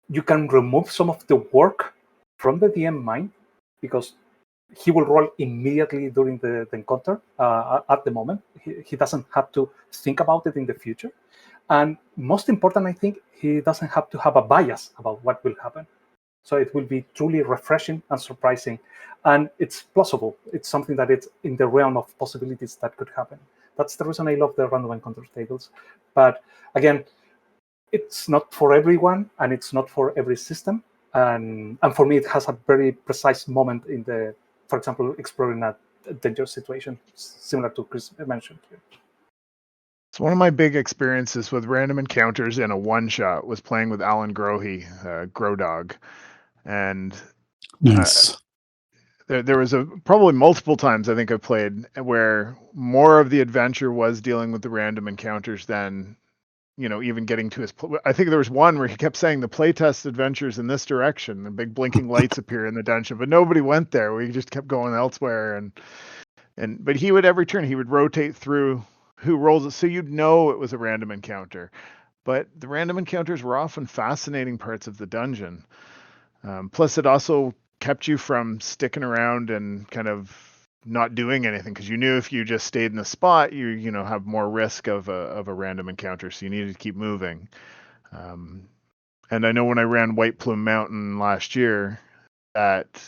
you can remove some of the work from the DM mind, because he will roll immediately during the encounter at the moment. He doesn't have to think about it in the future. And most important, I think, he doesn't have to have a bias about what will happen. So it will be truly refreshing and surprising. And it's plausible. It's something that it's in the realm of possibilities that could happen. That's the reason I love the random encounter tables. But again, it's not for everyone, and it's not for every system. And for me, it has a very precise moment in the, for example, exploring a dangerous situation, similar to Chris mentioned here. So one of my big experiences with random encounters in a one-shot was playing with Alan Grohe, Grodog. And Nice. there was probably multiple times I think I played where more of the adventure was dealing with the random encounters than even getting to his. I think there was one where he kept saying the playtest adventures in this direction. The big blinking lights appear in the dungeon, but nobody went there. We just kept going elsewhere, but he would every turn he would rotate through who rolls it, so you'd know it was a random encounter. But the random encounters were often fascinating parts of the dungeon. Plus, it also kept you from sticking around and kind of not doing anything, because you knew if you just stayed in the spot, you have more risk of a random encounter, so you needed to keep moving. And I know when I ran White Plume Mountain last year, that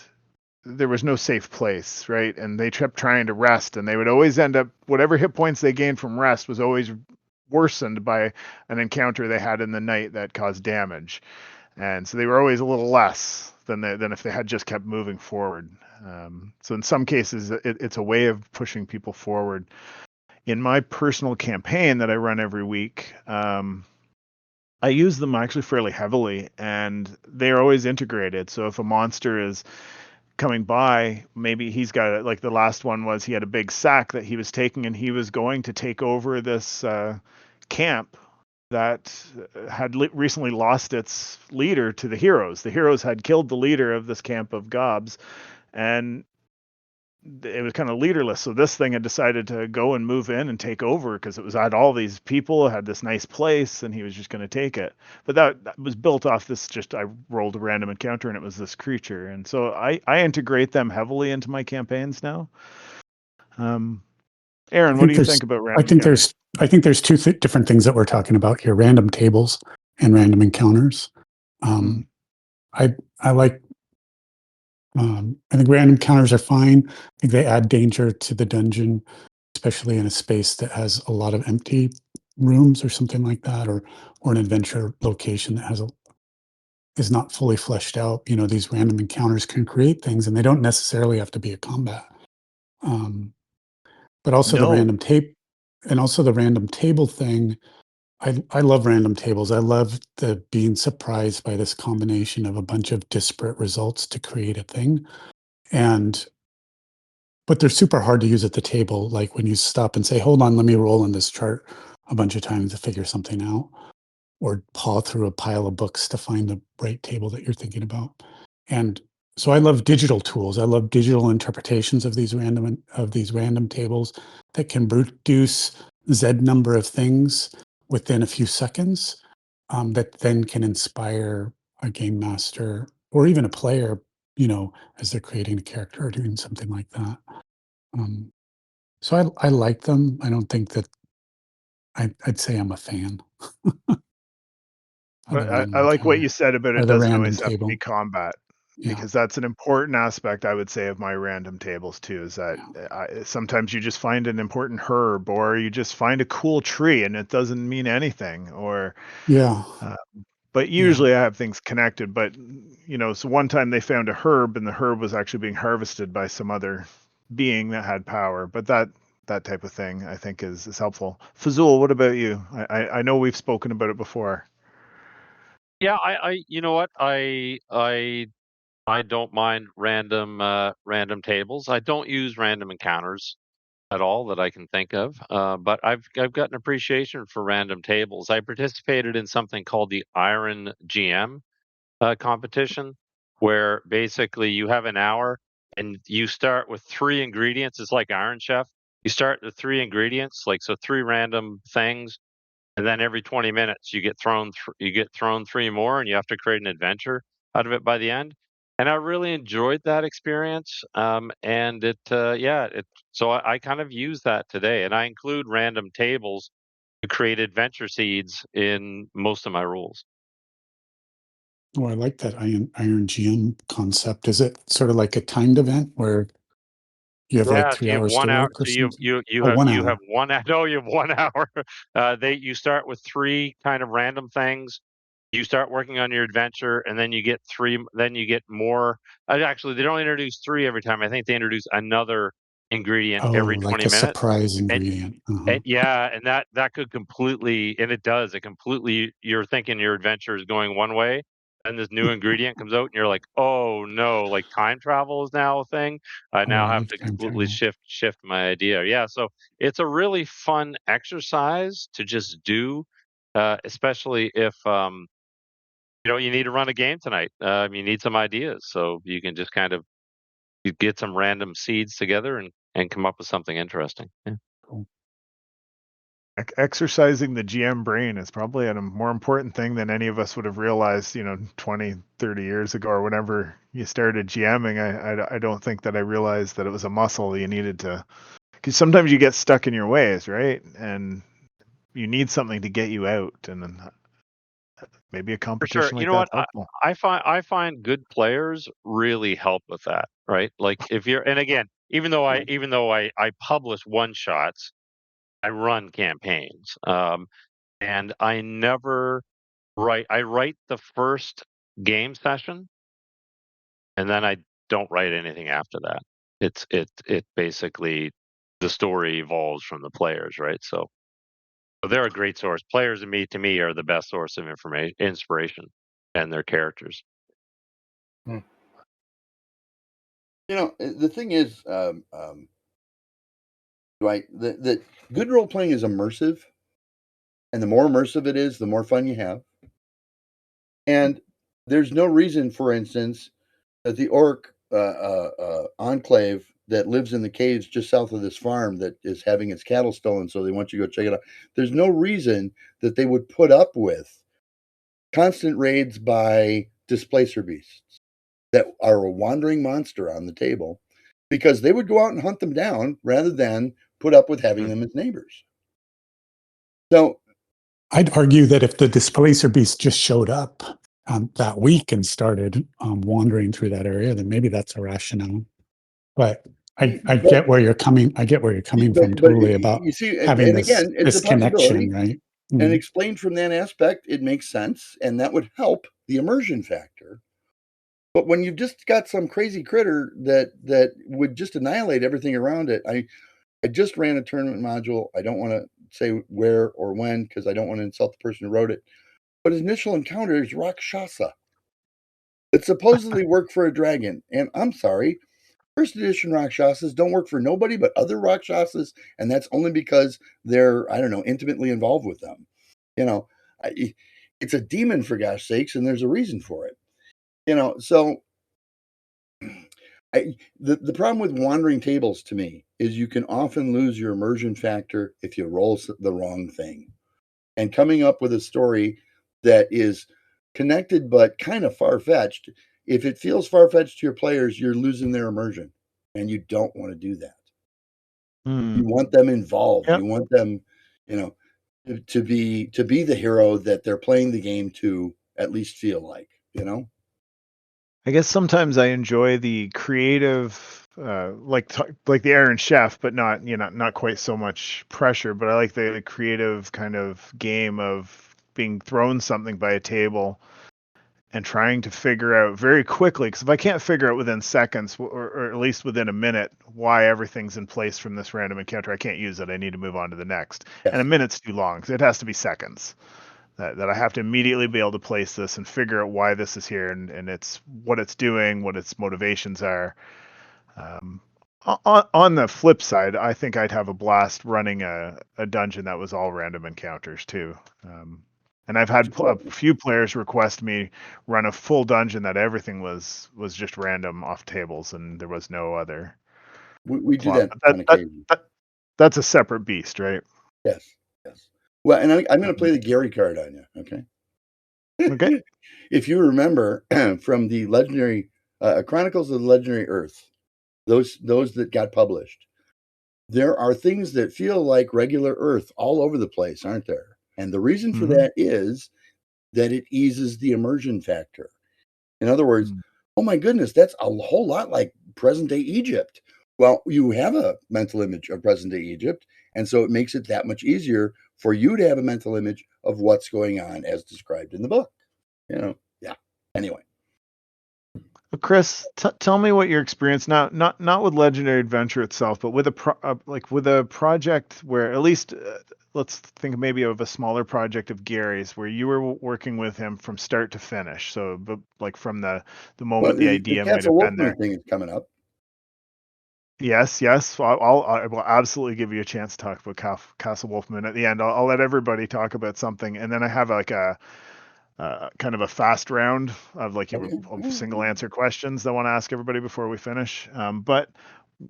there was no safe place, right? And they kept trying to rest, and they would always end up, whatever hit points they gained from rest was always worsened by an encounter they had in the night that caused damage. And so they were always a little less than if they had just kept moving forward. So in some cases, it's a way of pushing people forward. In my personal campaign that I run every week, I use them actually fairly heavily, and they're always integrated. So if a monster is coming by, maybe he's got, like the last one was, he had a big sack that he was taking, and he was going to take over this camp that had recently lost its leader to the heroes. The heroes had killed the leader of this camp of gobs, and it was kind of leaderless. So this thing had decided to go and move in and take over, because it had all these people, had this nice place, and he was just going to take it. But that was built off this, I rolled a random encounter and it was this creature. And so I integrate them heavily into my campaigns now. Aaron, what do you think about random encounters? I think there's two different things that we're talking about here: random tables and random encounters. I like. I think random encounters are fine. I think they add danger to the dungeon, especially in a space that has a lot of empty rooms or something like that, or an adventure location that is not fully fleshed out. These random encounters can create things, and they don't necessarily have to be a combat. But also the random tape, and also the random table thing. I love random tables. I love the being surprised by this combination of a bunch of disparate results to create a thing. But they're super hard to use at the table. Like when you stop and say, hold on, let me roll on this chart a bunch of times to figure something out, or paw through a pile of books to find the right table that you're thinking about. And so I love digital tools. I love digital interpretations of these random tables that can produce Z number of things within a few seconds, that then can inspire a game master or even a player, as they're creating a character or doing something like that. So I like them. I don't think that I'd say I'm a fan. But I like what you said about it doesn't always have to be combat. Yeah. because that's an important aspect, I would say, of my random tables too, is that sometimes you just find an important herb, or you just find a cool tree and it doesn't mean anything, or Yeah. but usually I have things connected. But so one time they found a herb, and the herb was actually being harvested by some other being that had power. But that type of thing, I think, is helpful. Fazul, what about you? I know we've spoken about it before. Yeah, you know what? I don't mind random tables. I don't use random encounters at all that I can think of. But I've got an appreciation for random tables. I participated in something called the Iron GM competition, where basically you have an hour and you start with three ingredients. It's like Iron Chef. You start with three ingredients, like so three random things, and then every 20 minutes you get thrown three more, and you have to create an adventure out of it by the end. And I really enjoyed that experience. And so I kind of use that today, and I include random tables to create adventure seeds in most of my rules. Oh, I like that Iron GM concept. Is it sort of like a timed event where you have like Yeah, so 3 you have hours to 1 hour. work or So you something? you you Oh, have one you have hour. one. No, you have 1 hour. You start with three kind of random things. You start working on your adventure, and then you get three. Then you get more. Actually, they don't introduce three every time. I think they introduce another ingredient Oh, every like 20 a minutes. surprise And ingredient. Uh-huh. and yeah, and that could completely, and it does. It completely. You're thinking your adventure is going one way, and this new ingredient comes out, and you're like, oh no, like time travel is now a thing. I Oh, now I have like to time completely travel. shift my idea. Yeah, so it's a really fun exercise to just do, especially if you need to run a game tonight. You need some ideas, so you can just kind of you get some random seeds together and come up with something interesting. Yeah. Cool. Exercising the GM brain is probably a more important thing than any of us would have realized, 20, 30 years ago, or whenever you started GMing. I don't think that I realized that it was a muscle you needed to, because sometimes you get stuck in your ways, right? And you need something to get you out, and then maybe a For sure. competition You like know what? that's helpful. I find good players really help with that, right? Like if you're, and again, even though I publish one shots, I run campaigns. And I never write. I write the first game session, and then I don't write anything after that. It basically the story evolves from the players, right? So they're a great source. Players to me are the best source of inspiration, and their characters. Hmm. The thing is, right, that good role playing is immersive, and the more immersive it is, the more fun you have. And there's no reason, for instance, that the orc enclave that lives in the caves just south of this farm that is having its cattle stolen, so they want you to go check it out. There's no reason that they would put up with constant raids by displacer beasts that are a wandering monster on the table, because they would go out and hunt them down rather than put up with having them as neighbors. So I'd argue that if the displacer beast just showed up that week and started wandering through that area, then maybe that's a rationale. But I get where you're coming. I get where you're coming from but totally about you see, having and again, it's this a possibility. connection, right? And Mhm. explained from that aspect, it makes sense, and that would help the immersion factor. But when you've just got some crazy critter that would just annihilate everything around it, I just ran a tournament module. I don't want to say where or when because I don't want to insult the person who wrote it. But his initial encounter is Rakshasa. It supposedly worked for a dragon, and I'm sorry, first edition Rakshasas don't work for nobody but other Rakshasas, and that's only because they're, I don't know, intimately involved with them. You know, it's a demon for gosh sakes, and there's a reason for it. So the problem with wandering tables to me is you can often lose your immersion factor if you roll the wrong thing. And coming up with a story that is connected but kind of far-fetched, if it feels far-fetched to your players, you're losing their immersion, and you don't want to do that. You want them involved. Yep. You want them, you know, to be the hero that they're playing the game to at least feel like. I guess sometimes I enjoy the creative, like the Iron Chef, but not not quite so much pressure. But I like the creative kind of game of being thrown something by a table and trying to figure out very quickly. Because if I can't figure out within seconds, or at least within a minute, why everything's in place from this random encounter, I can't use it. I need to move on to the next. Yes. And a minute's too long. So it has to be seconds. That I have to immediately be able to place this and figure out why this is here and it's what it's doing, what its motivations are. On the flip side, I think I'd have a blast running a dungeon that was all random encounters too. And I've had a few players request me run a full dungeon that everything was just random off tables and there was no other. We do plot. that on occasion. That's a separate beast, right? Yes. Well, and I'm going to play the Gary card on you, okay? Okay. If you remember from the Legendary Chronicles of the Legendary Earth, those that got published, there are things that feel like regular Earth all over the place, aren't there? And the reason for that is that it eases the immersion factor. In other words, oh my goodness, that's a whole lot like present-day Egypt. Well, you have a mental image of present-day Egypt, and so it makes it that much easier for you to have a mental image of what's going on as described in the book. Yeah. Anyway. Chris, tell me what your experience not with Legendary Adventure itself, but with a project where at least let's think maybe of a smaller project of Gary's where you were working with him from start to finish. So, like from the moment the idea might have been there. Thing is coming up. Yes. I will absolutely give you a chance to talk about Castle Wolfman at the end. I'll let everybody talk about something, and then I have like a kind of a fast round of single answer questions that I want to ask everybody before we finish. But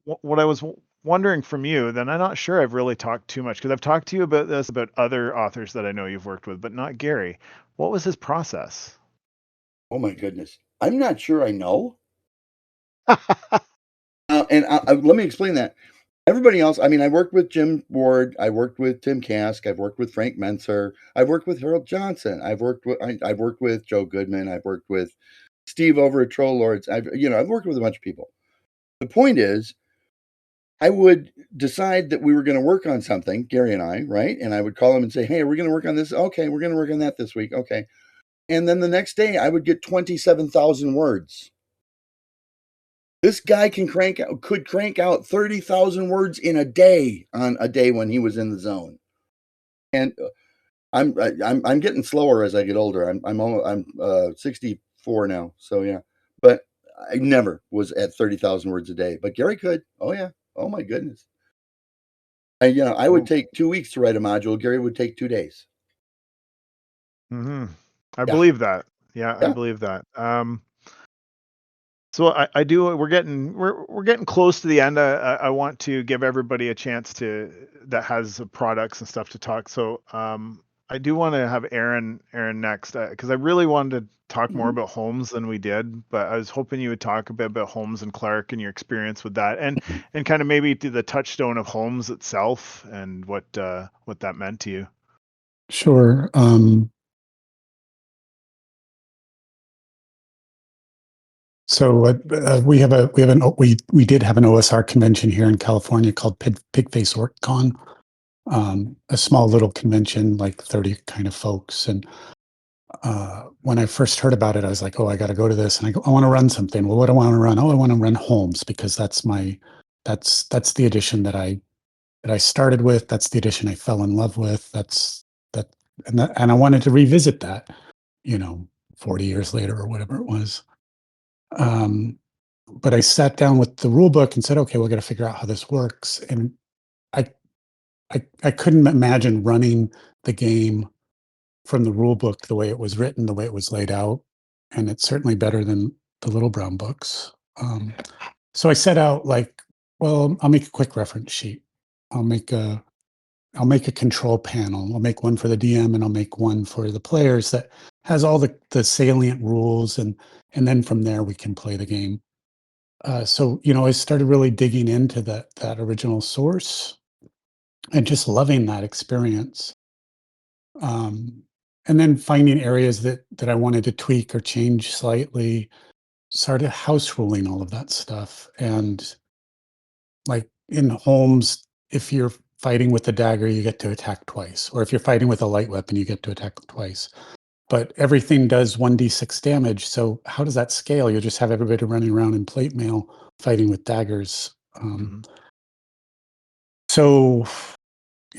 what I was wondering from you, then I'm not sure I've really talked too much because I've talked to you about this, about other authors that I know you've worked with, but not Gary. What was his process? Oh my goodness. I'm not sure I know. And let me explain that. Everybody else, I mean, I worked with Jim Ward, I worked with Tim Kask, I've worked with Frank Menser, I've worked with Harold Johnson, I've worked with Joe Goodman, I've worked with Steve over at Troll Lords, I've worked with a bunch of people. The point is, I would decide that we were going to work on something, Gary and I, right? And I would call him and say, hey, we're going to work on this. Okay, we're going to work on that this week. Okay. And then the next day I would get 27,000 words. This guy could crank out 30,000 words in a day on a day when he was in the zone. And I'm getting slower as I get older. I'm 64 now, so yeah. But I never was at 30,000 words a day. But Gary could. Oh yeah. Oh my goodness. I would take 2 weeks to write a module. Gary would take 2 days. I believe that. Yeah, I believe that. So I do. We're getting close to the end. I want to give everybody a chance that has products and stuff to talk. So I do want to have Aaron next because I really wanted to talk more about Holmes than we did. But I was hoping you would talk a bit about Holmes and Clark and your experience with that, and kind of maybe to the touchstone of Holmes itself and what that meant to you. Sure. So we did have an OSR convention here in California called Pigface OrcCon, a small little convention, like 30 kind of folks. And when I first heard about it, I was like, oh, I got to go to this. And I want to run something. Well, what do I want to run? Oh, I want to run Holmes because that's the edition that I started with. That's the edition I fell in love with. And I wanted to revisit that, 40 years later or whatever it was. But I sat down with the rule book and said, okay, we're going to figure out how this works. And I couldn't imagine running the game from the rule book the way it was written, the way it was laid out. And it's certainly better than the Little Brown books. So I set out well, I'll make a quick reference sheet. I'll make a control panel. I'll make one for the DM and I'll make one for the players that has all the salient rules. And then from there we can play the game. So, I started really digging into that original source and just loving that experience. And then finding areas that I wanted to tweak or change slightly. started house ruling all of that stuff. And like in Holmes, if you're fighting with the dagger, you get to attack twice. Or if you're fighting with a light weapon, you get to attack twice. But everything does 1d6 damage. So how does that scale? You just have everybody running around in plate mail fighting with daggers. So,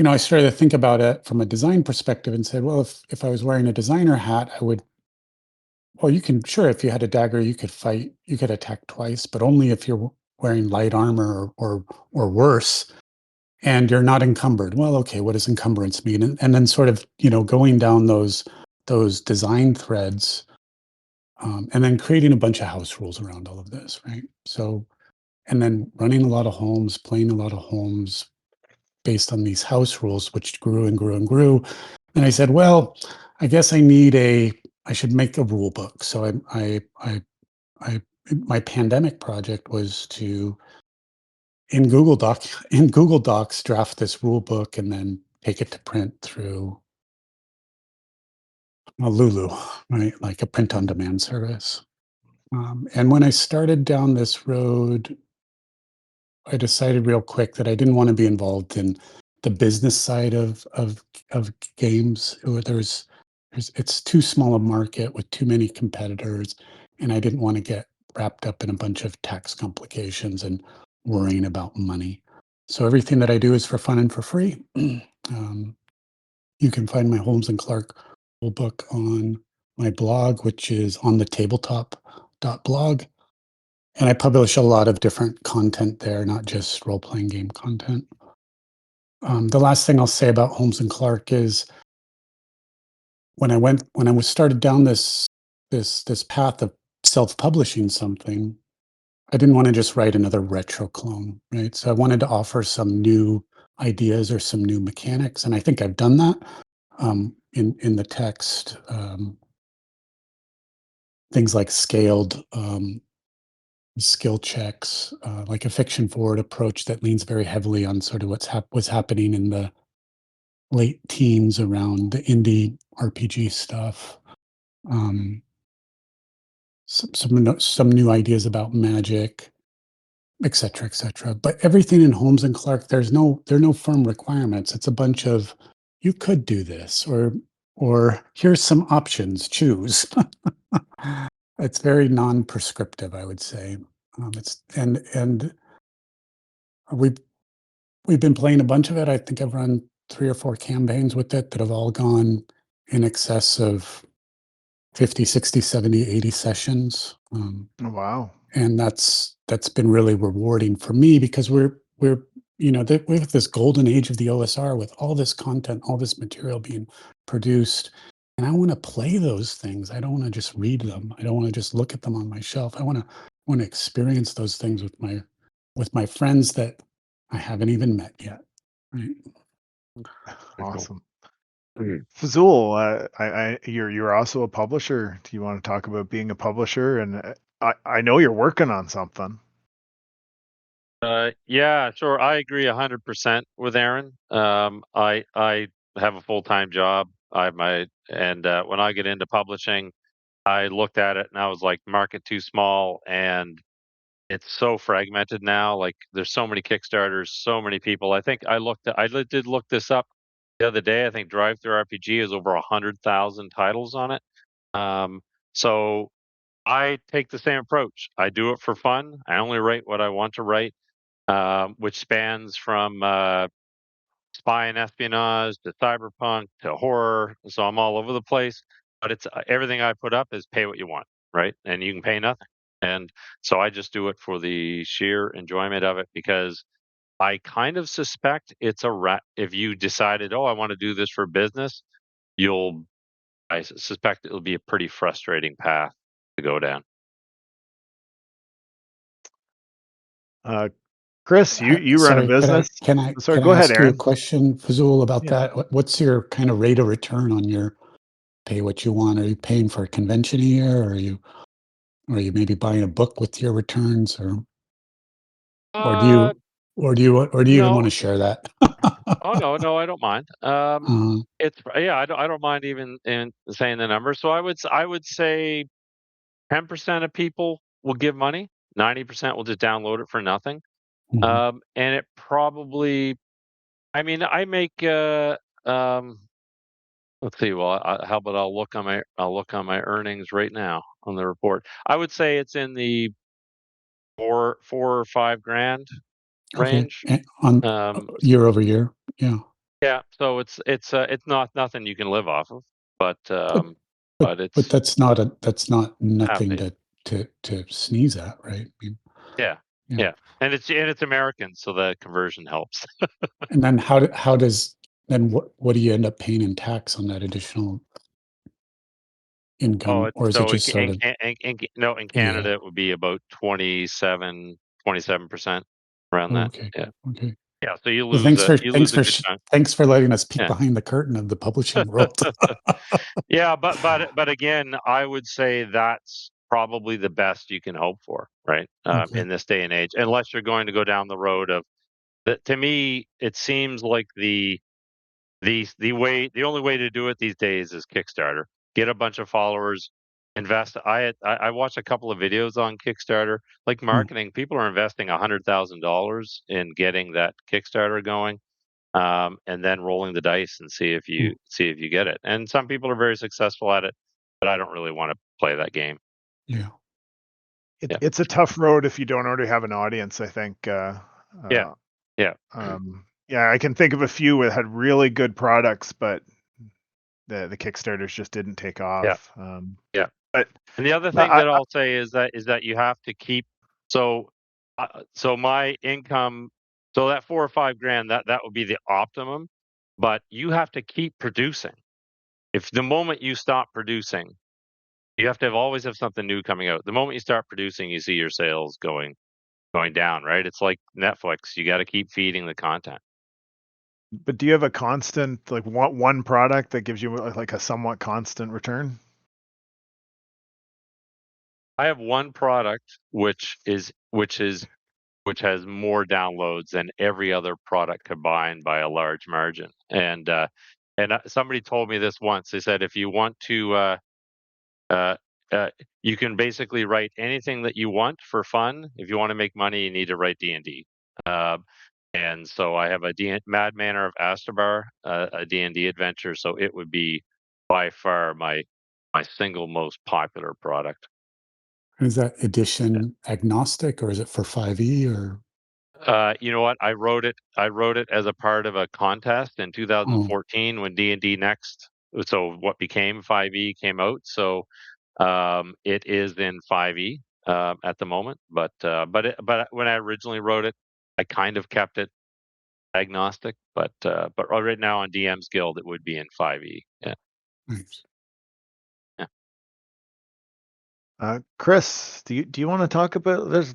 I started to think about it from a design perspective and said, well, if I was wearing a designer hat, I would, well, if you had a dagger, you could fight, you could attack twice, but only if you're wearing light armor or worse, and you're not encumbered. Well, okay, what does encumbrance mean? And then sort of, going down those design threads, and then creating a bunch of house rules around all of this, right? So, and then running a lot of homes, playing a lot of homes based on these house rules, which grew and grew and grew. And I said, well, I guess I should make a rule book. So my pandemic project was to in Google Docs draft this rule book and then take it to print through Lulu, right? Like a print on demand service. And when I started down this road, I decided real quick that I didn't want to be involved in the business side of games. It's too small a market with too many competitors, and I didn't want to get wrapped up in a bunch of tax complications and worrying about money. So everything that I do is for fun and for free. You can find my Holmes and Clark rule book on my blog, which is on the tabletop.blog. And I publish a lot of different content there, not just role-playing game content. The last thing I'll say about Holmes and Clark is when I was started down this path of self-publishing something, I didn't want to just write another retro clone, right? So I wanted to offer some new ideas or some new mechanics, and I think I've done that in the text. Things like scaled skill checks, like a fiction forward approach that leans very heavily on sort of what's happening in the late teens around the indie RPG stuff. Some new ideas about magic, et cetera, et cetera. But everything in Holmes and Clark, there are no firm requirements. It's a bunch of you could do this, or here's some options, choose. It's very non-prescriptive, I would say. It's and we've been playing a bunch of it. I think I've run 3 or 4 campaigns with it that have all gone in excess of 50, 60, 70, 80 sessions. Wow. And that's been really rewarding for me because we have this golden age of the OSR with all this content, all this material being produced. And I want to play those things. I don't want to just read them. I don't want to just look at them on my shelf. I want to experience those things with my friends that I haven't even met yet. Right. Awesome. Fazul, you're also a publisher. Do you want to talk about being a publisher? And I know you're working on something. Yeah, sure. I agree 100% with Aaron. I have a full-time job. When I get into publishing, I looked at it and I was like, market too small, and it's so fragmented now. Like, there's so many Kickstarters, so many people. I think did look this up the other day. I think Drive Through RPG is over 100,000 titles on it. So I take the same approach. I do it for fun. I only write what I want to write, which spans from spy and espionage to cyberpunk to horror. So I'm all over the place. But it's everything I put up is pay what you want, right? And you can pay nothing. And so I just do it for the sheer enjoyment of it because I kind of suspect it's a rat. If you decided, oh, I want to do this for business, I suspect it'll be a pretty frustrating path to go down. Chris, you run a Sorry, business. can I Go ahead, ask you a Aaron. question, Fazul, about Yeah. that? What's your kind of rate of return on your pay what you want? Are you paying for a convention a year, or are you maybe buying a book with your returns, or do Uh, you even want no. to share that? Oh no, I don't mind. I don't mind even in saying the number. So I would say 10% of people will give money. 90% will just download it for nothing. Mhm. And it probably, I mean, I make, let's see. Well, how about I'll look on my earnings right now on the report. I would say it's in the four or 5 grand Okay. range. And on Um, year over year. Yeah. yeah, so it's not nothing you can live off of, but But but but it's that's not nothing happy. to sneeze at, right? I mean, Yeah, yeah. yeah, and it's American, so the conversion helps. And then how does then what do you end up paying in tax on that additional Oh, income, it's or is it so just sort of no, in yeah? Canada it would be about 27% around Oh, that. okay, Yeah, okay. yeah. So Well, thanks for you lose a good chunk. thanks for letting us peek Yeah. behind the curtain of the publishing world. Yeah, but again, I would say that's probably the best you can hope for, right? Okay. In this day and age, unless you're going to go down the road of that. To me, it seems like the only way to do it these days is Kickstarter. Get a bunch of followers, invest. I watched a couple of videos on Kickstarter, like Mm, marketing. People are investing $100,000 in getting that Kickstarter going, and then rolling the dice and mm, see if you get it. And some people are very successful at it, but I don't really want to play that game. yeah. Yeah, It's a tough road if you don't already have an audience, I think. yeah, yeah, Yeah, I can think of a few that had really good products, but the Kickstarters just didn't take yeah, off. yeah. But And the other thing I, that I'll say is that you have to keep so so my income, so that 4 or 5 grand, that would be the optimum, but you have to keep producing. If the moment you stop producing, you have to always have something new coming out. The moment you start producing, you see your sales going down, right? It's like Netflix. You got to keep feeding the content. but do you have a constant, like one product that gives you like a somewhat constant return? I have one product which has more downloads than every other product combined by a large margin. And somebody told me this once. They said if you want to, uh, you can basically write anything that you want for fun. If you want to make money, you need to write D&D. And so I have Mad Manor of Astabar, a D&D adventure. So it would be by far my single most popular product. Is that edition agnostic, or is it for 5e or You know what? I wrote it as a part of a contest in oh, 2014 when D&D Next, so what became 5e came out. So it is in 5e at the moment, but when I originally wrote it, I kind of kept it agnostic. But right now on DM's Guild, it would be in 5e. Yeah, nice. yeah. Chris, do you want to talk about there's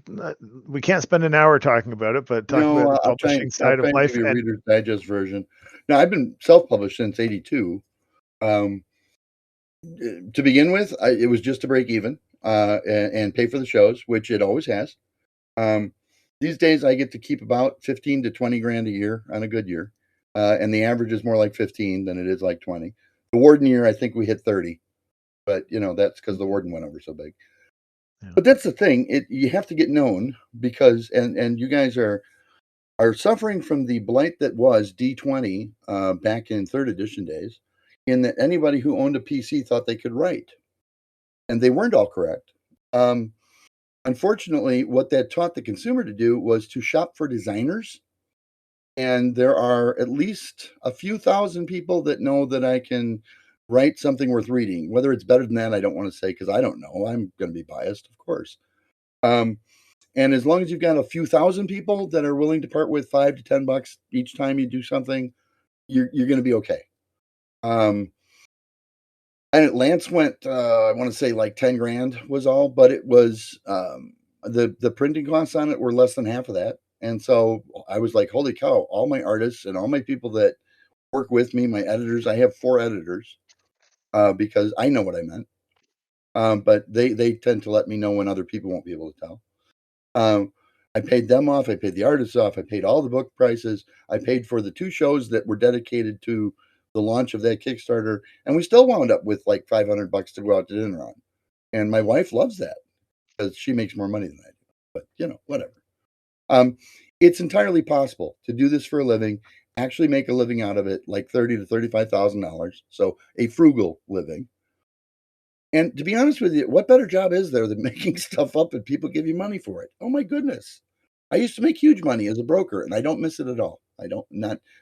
we can't spend an hour talking about it, but talk No, about the I'll try publishing and I'll side try of and life give you a and Reader's Digest version. Now, I've been self-published since '82. Um, to begin with, it was just to break even and pay for the shows, which it always has. Um, these days, I get to keep about 15 to 20 grand a year on a good year, and the average is more like 15 than it is like 20. The Warden year, I think we hit 30, but that's because the Warden went over so big. yeah. But that's the thing; you have to get known because, and you guys are suffering from the blight that was D20 back in third edition days, in that anybody who owned a PC thought they could write, and they weren't all correct. Um, Unfortunately, what that taught the consumer to do was to shop for designers. And there are at least a few thousand people that know that I can write something worth reading. Whether it's better than that, I don't want to say because I don't know. I'm going to be biased, of course. Um, and as long as you've got a few thousand people that are willing to part with $5 to $10 each time you do something, you're going to be okay. Um, and Lance went, I want to say like 10 grand was all, but it was the printing costs on it were less than half of that. And so I was like, holy cow, all my artists and all my people that work with me, my editors, I have 4 editors because I know what I meant. But they tend to let me know when other people won't be able to tell. I paid them off. I paid the artists off. I paid all the book prices. I paid for the 2 shows that were dedicated to the launch of that Kickstarter, and we still wound up with like $500 to go out to dinner on. And my wife loves that. because she makes more money than I do. But whatever. It's entirely possible to do this for a living, actually make a living out of it, like $30,000 to $35,000. So a frugal living. And to be honest with you, what better job is there than making stuff up and people give you money for it? Oh my goodness. I used to make huge money as a broker and I don't miss it at all. I don't,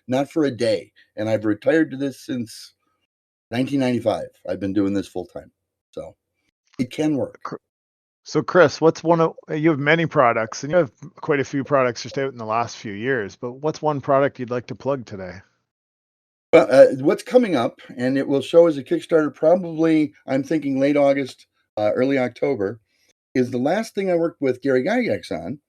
not for a day. And I've retired to this since 1995. I've been doing this full time. So it can work. So Chris, you have many products and you have quite a few products just out in the last few years, but what's one product you'd like to plug today? What's coming up, and it will show as a Kickstarter probably, I'm thinking late August, early October, is the last thing I worked with Gary Gygax on.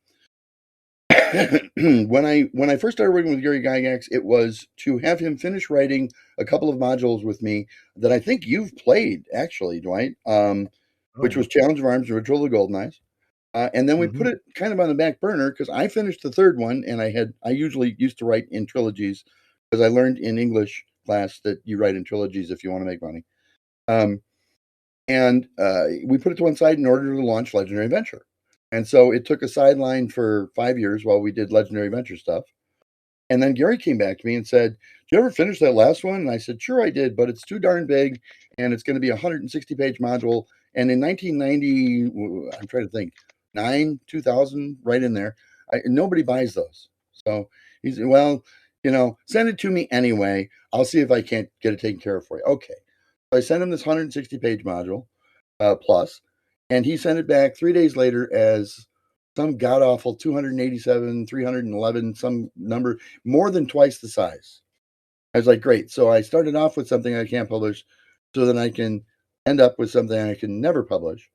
when I first started working with Gary Gygax, it was to have him finish writing a couple of modules with me that I think you've played, actually, Dwight, which was Challenge of Arms and Ritual of the Golden Eyes. And then we put it kind of on the back burner because I finished the third one, and I usually used to write in trilogies because I learned in English class that you write in trilogies if you want to make money. And we put it to one side in order to launch Lejendary Adventure. And so it took a sideline for 5 years while we did Lejendary Adventure stuff. And then Gary came back to me and said, "Did you ever finish that last one?" And I said, "Sure, I did, but it's too darn big, and it's going to be a 160-page module." And in 1990, I'm trying to think, 2000, right in there, nobody buys those. So he said, "Well, send it to me anyway. I'll see if I can't get it taken care of for you." Okay. So I sent him this 160-page module plus, and he sent it back 3 days later as some god-awful 287, 311, some number, more than twice the size. I was like, great. So I started off with something I can't publish so that I can end up with something I can never publish.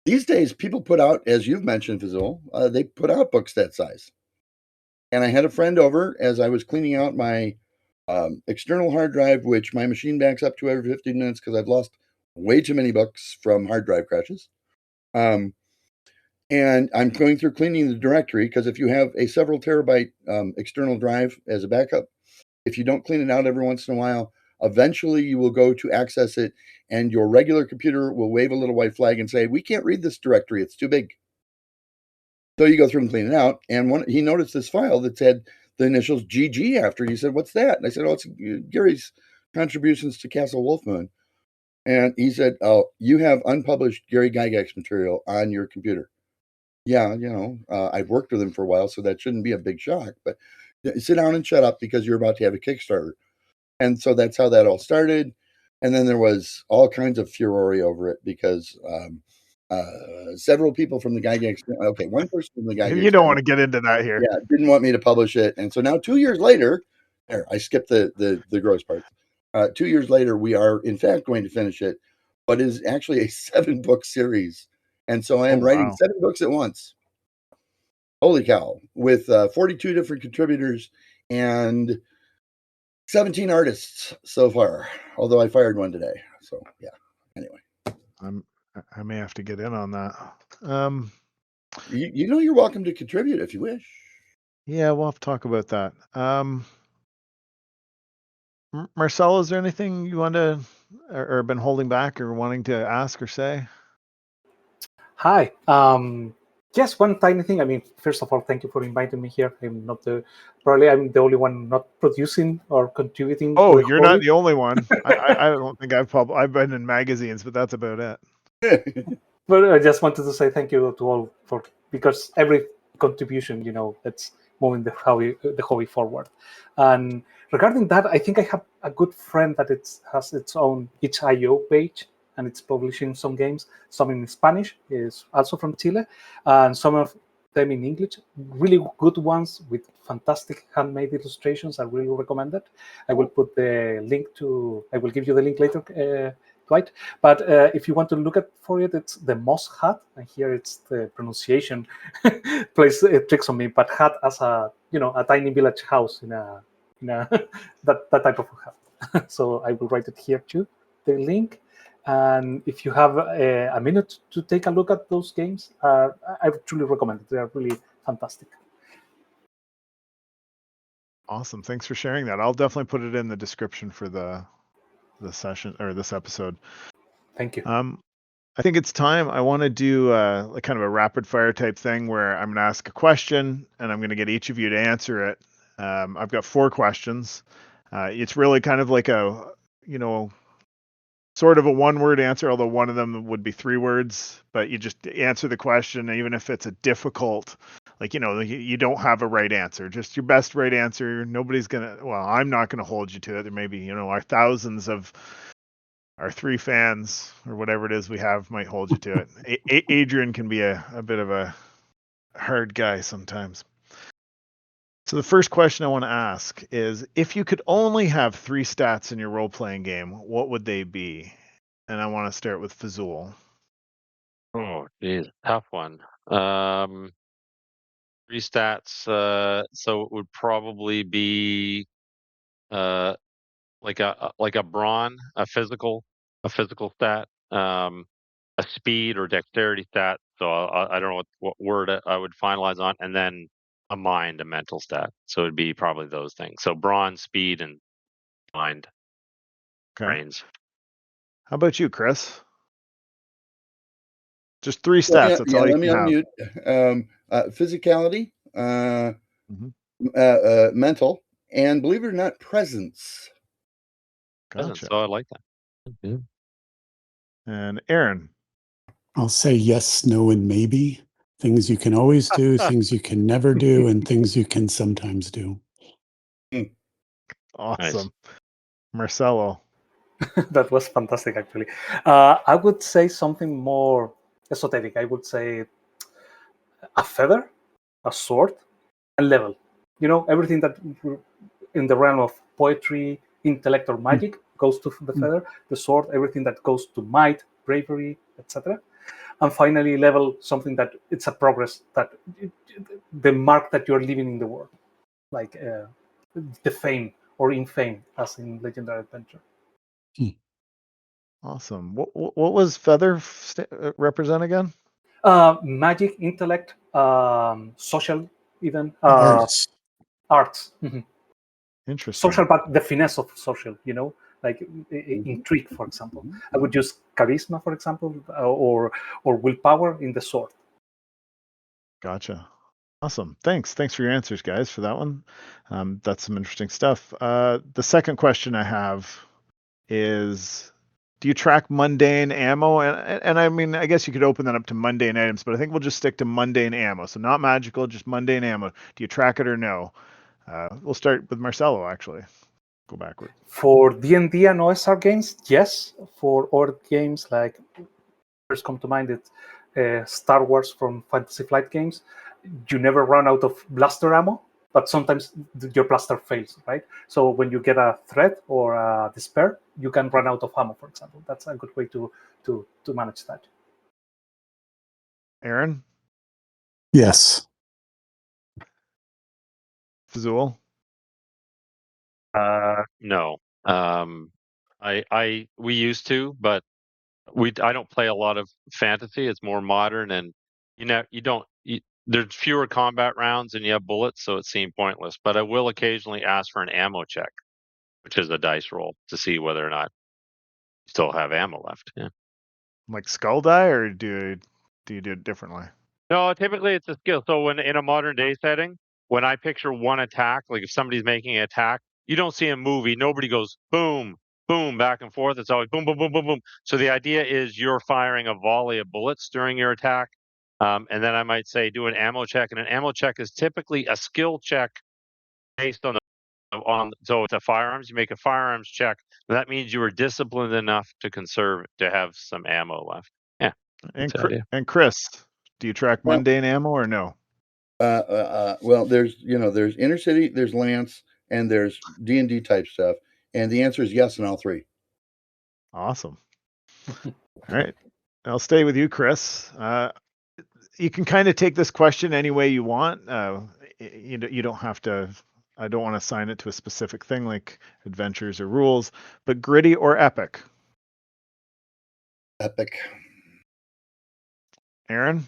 These days, people put out, as you've mentioned, Fazul, they put out books that size. And I had a friend over as I was cleaning out my external hard drive, which my machine backs up to every 15 minutes because I've lost way too many books from hard drive crashes. And I'm going through cleaning the directory because if you have a several terabyte external drive as a backup, if you don't clean it out every once in a while, eventually you will go to access it and your regular computer will wave a little white flag and say, "We can't read this directory. It's too big." So you go through and clean it out. And he noticed this file that said the initials GG after it. He said, "What's that?" And I said, "Oh, it's Gary's contributions to Castle Wolfmoon." And he said, "Oh, you have unpublished Gary Gygax material on your computer." Yeah, I've worked with him for a while, so that shouldn't be a big shock. But sit down and shut up because you're about to have a Kickstarter. And so that's how that all started. And then there was all kinds of furore over it because several people from the Gygax, okay, one person from the Gygax, You don't want to get into that here. yeah, didn't want me to publish it. And so now 2 years later, I skipped the gross part. 2 years later, we are in fact going to finish it, but it is actually a 7-book series. And so I am writing 7 books at once. Holy cow. With 42 different contributors and 17 artists so far, although I fired one today. So, yeah. Anyway. I may have to get in on that. You're welcome to contribute if you wish. Yeah, we'll have to talk about that. Marcel, is there anything you want to or been holding back or wanting to ask or say? Hi. Just one tiny thing. I mean, first of all, thank you for inviting me here. I'm probably I'm the only one not producing or contributing. Oh, you're not the only one. I don't think I've been in magazines, but that's about it. But I just wanted to say thank you to all because every contribution, that's moving the hobby forward. And regarding that, I think I have a good friend that has its own itch.io page, and it's publishing some games, some in Spanish, is also from Chile, and some of them in English, really good ones with fantastic handmade illustrations. I really recommend it. I will give you the link later, Dwight. But if you want to look for it, it's the Moss Hut, and here it's the pronunciation plays tricks on me. But hut as a tiny village house in a that type of hut. So I will write it here too, the link. And if you have a minute to take a look at those games, I truly recommend it. They are really fantastic. Awesome. Thanks for sharing that. I'll definitely put it in the description for the session or this episode. Thank you. I think it's time. I want to do like kind of a rapid fire type thing where I'm going to ask a question and I'm going to get each of you to answer it. I've got 4 questions. It's really kind of like a, sort of a one-word answer, although one of them would be 3 words, but you just answer the question, even if it's a difficult, like, you don't have a right answer, just your best right answer. Nobody's going to, well, I'm not going to hold you to it. There may be, our thousands of our 3 fans or whatever it is we have might hold you to it. Adrian can be a bit of a hard guy sometimes. So the first question I want to ask is, if you could only have 3 stats in your role-playing game, what would they be? And I want to start with Fazul. Oh, geez, tough one. 3 stats. So it would probably be like a brawn, a physical stat, a speed or dexterity stat. So I don't know what word I would finalize on, and then a mental stat. So it'd be probably those things. So brawn, speed, and mind, Okay. brains. How about you, Chris? Just 3 Well, stats. That's all you let me can have. unmute. Physicality, mental, and believe it or not, presence. Gotcha. So I like that. Yeah. And Aaron. I'll say yes, no, and maybe. Things you can always do, things you can never do, and things you can sometimes do. Awesome. Nice. Marcelo. That was fantastic, actually. I would say something more esoteric. I would say a feather, a sword, and level. Everything that in the realm of poetry, intellect, or magic goes to the feather, the sword, everything that goes to might, bravery, etc. And finally, level, something that it's a progress, that the mark that you're leaving in the world, like the fame or infame, as in Legendary Adventure. Awesome. What was feather represent again? Magic, intellect, social, even Arts. arts. Mm-hmm. Interesting. Social, but the finesse of social, like intrigue, for example. I would use charisma, for example, or willpower in the sword. Gotcha. Awesome. Thanks for your answers, guys, for that one. That's some interesting stuff. The second question I have is, do you track mundane ammo? And I mean, I guess you could open that up to mundane items, but I think we'll just stick to mundane ammo. So not magical, just mundane ammo. Do you track it or no? We'll start with Marcelo, actually. Go backward. For D&D and OSR games, yes. For other games, like first come to mind, it's Star Wars from Fantasy Flight games. You never run out of blaster ammo, but sometimes your blaster fails, right? So when you get a threat or a despair, you can run out of ammo, for example. That's a good way to manage that. Aaron? Yes. Fazul? No. We used to, but I don't play a lot of fantasy. It's more modern, and there's fewer combat rounds and you have bullets, so it seemed pointless. But I will occasionally ask for an ammo check, which is a dice roll to see whether or not you still have ammo left. Yeah. Like skull die, or do you do it differently? No, typically it's a skill. So when in a modern day setting, when I picture one attack, like if somebody's making an attack, you don't see a movie. Nobody goes boom, boom, back and forth. It's always boom, boom, boom, boom, boom. So the idea is you're firing a volley of bullets during your attack. And then I might say do an ammo check. And an ammo check is typically a skill check based on so it's a firearms. You make a firearms check. That means you were disciplined enough to have some ammo left. Yeah. And Chris, do you track mundane ammo or no? Well, there's inner city, there's Lance, and there's D&D type stuff, and the answer is yes in all 3. Awesome. All right, I'll stay with you, Chris. You can kind of take this question any way you want. You don't have to. I don't want to assign it to a specific thing like adventures or rules, but gritty or epic? Epic. Aaron?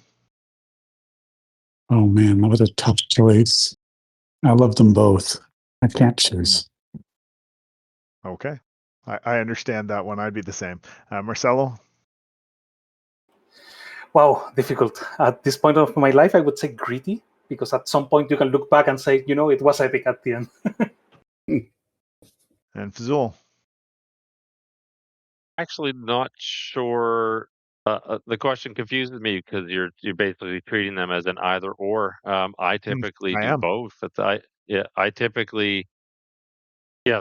Oh man, that was a tough choice. I love them both. I can't choose. Okay. I understand that one. I'd be the same. Marcelo? Wow, difficult. At this point of my life, I would say gritty, because at some point you can look back and say, it was epic at the end. And Fazul. Actually, not sure. The question confuses me because you're basically treating them as an either or. I typically I do am. both. I typically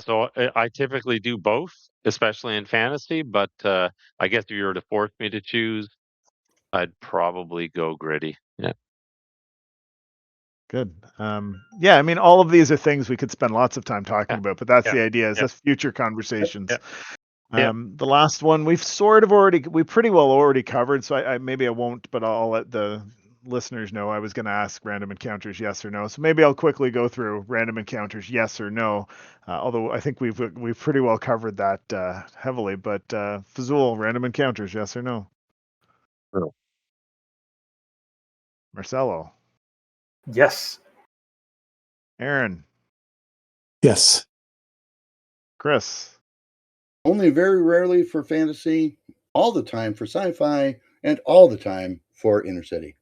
So I typically do both, especially in fantasy. But I guess if you were to force me to choose, I'd probably go gritty. Yeah. Good. Yeah, I mean, all of these are things we could spend lots of time talking Yeah. about, but that's Yeah. the idea, is Yeah. that's future conversations. Yeah. Yeah. The last one we pretty well already covered, so I maybe I won't, but I'll let the listeners know. I was going to ask random encounters yes or no, so maybe I'll quickly go through random encounters yes or no. Although I think we've pretty well covered that heavily. But Fazul, random encounters yes or no? No. Marcelo, Yes. Aaron, Yes. Chris. Only very rarely for fantasy, all the time for sci-fi, and all the time for inner city.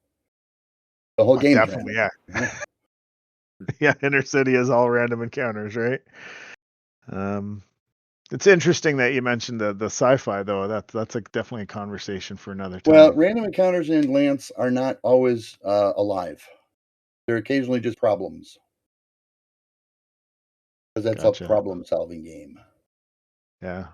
The whole game Definitely, family. yeah. Yeah, Inner City is all random encounters, right? It's interesting that you mentioned the sci-fi though. That's definitely a conversation for another time. Well, random encounters in Lance are not always alive. They're occasionally just problems, because that's Gotcha. a problem-solving game. Yeah.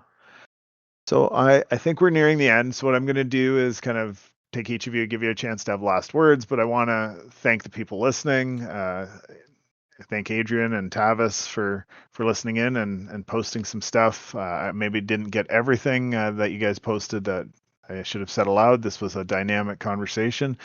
So I think we're nearing the end. So what I'm going to do is kind of take each of you, give you a chance to have last words. But I want to thank the people listening. Thank Adrian and Tavis for listening in and posting some stuff. I maybe didn't get everything that you guys posted that I should have said aloud. This was a dynamic conversation.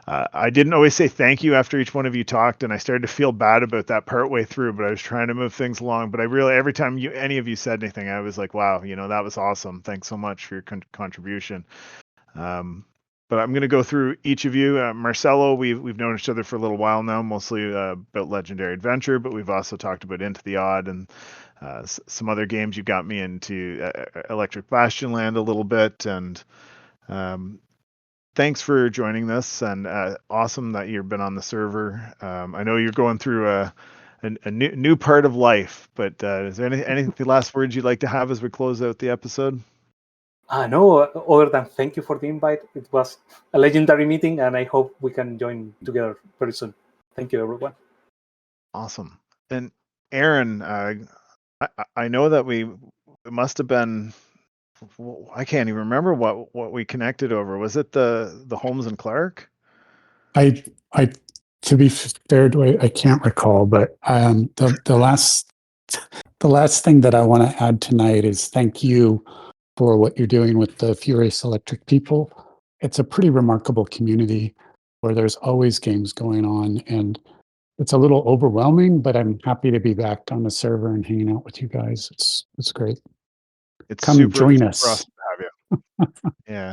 I didn't always say thank you after each one of you talked, and I started to feel bad about that partway through, but I was trying to move things along. But I really, every time any of you said anything, I was like, wow, that was awesome. Thanks so much for your contribution. But I'm going to go through each of you. Marcelo, we've known each other for a little while now, mostly about Legendary Adventure, but we've also talked about Into the Odd and some other games. You got me into Electric Bastion Land a little bit, and thanks for joining this, and awesome that you've been on the server. I know you're going through a new part of life, but is there any last words you'd like to have as we close out the episode? No, other than thank you for the invite. It was a legendary meeting, and I hope we can join together very soon. Thank you, everyone. Awesome. And Aaron, I know that it must have been, I can't even remember what we connected over. Was it the Holmes and Clark? I to be fair, I can't recall, but the last thing that I want to add tonight is thank you for what you're doing with the Furious Electric people. It's a pretty remarkable community where there's always games going on, and it's a little overwhelming, but I'm happy to be back on the server and hanging out with you guys. It's great. It's Come super join super us. awesome to have you. Yeah.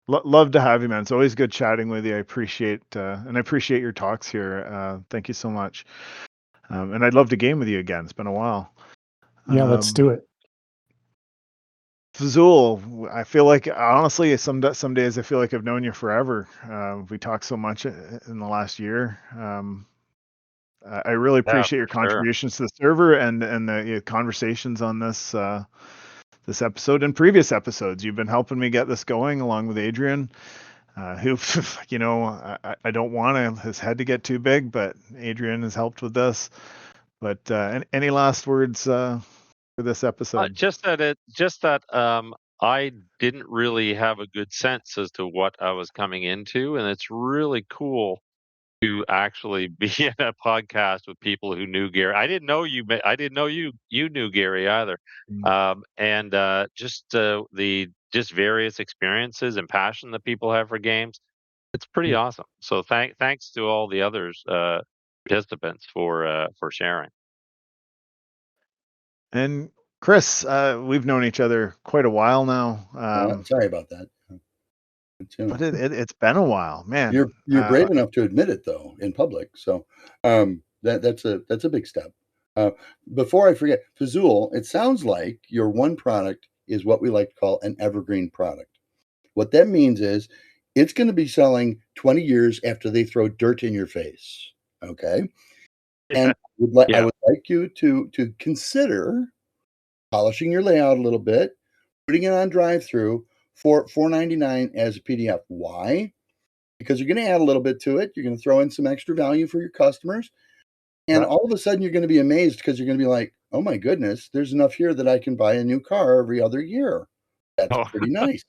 Love to have you, man. It's always good chatting with you. I appreciate your talks here. Thank you so much. And I'd love to game with you again. It's been a while. Yeah, let's do it. Fazul, I feel like honestly, some days I feel like I've known you forever. We talked so much in the last year. I really appreciate your contributions to the server and the conversations on this episode and previous episodes. You've been helping me get this going along with Adrian, who I don't want his head to get too big, but Adrian has helped with this. But any last words for this episode? Just that I didn't really have a good sense as to what I was coming into, and it's really cool to actually be in a podcast with people who knew Gary. I didn't know you. I didn't know you knew Gary either. And just the various experiences and passion that people have for games. It's pretty awesome. So thanks to all the others participants for sharing. And Chris, we've known each other quite a while now. Sorry about that. But it's been a while, man. You're brave enough to admit it though in public, so that's a big step. Before I forget, Fazul, it sounds like your one product is what we like to call an evergreen product. What that means is it's going to be selling 20 years after they throw dirt in your face. Okay. And I would like you to consider polishing your layout a little bit, putting it on drive-through for $4.99 as a PDF. Why? Because you're going to add a little bit to it. You're going to throw in some extra value for your customers. And all of a sudden, you're going to be amazed because you're going to be like, oh, my goodness, there's enough here that I can buy a new car every other year. That's pretty nice.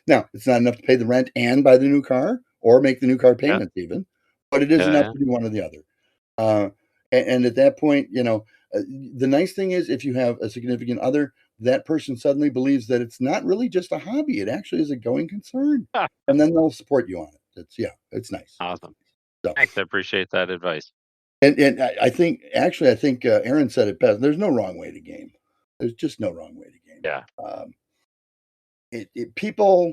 Now, it's not enough to pay the rent and buy the new car or make the new car payments even, but it is enough to do one or the other. And at that point, the nice thing is if you have a significant other, that person suddenly believes that it's not really just a hobby. It actually is a going concern. And then they'll support you on it. It's nice. Awesome. So, thanks. I appreciate that advice. And I think Aaron said it best. There's no wrong way to game. There's just no wrong way to game. Yeah. People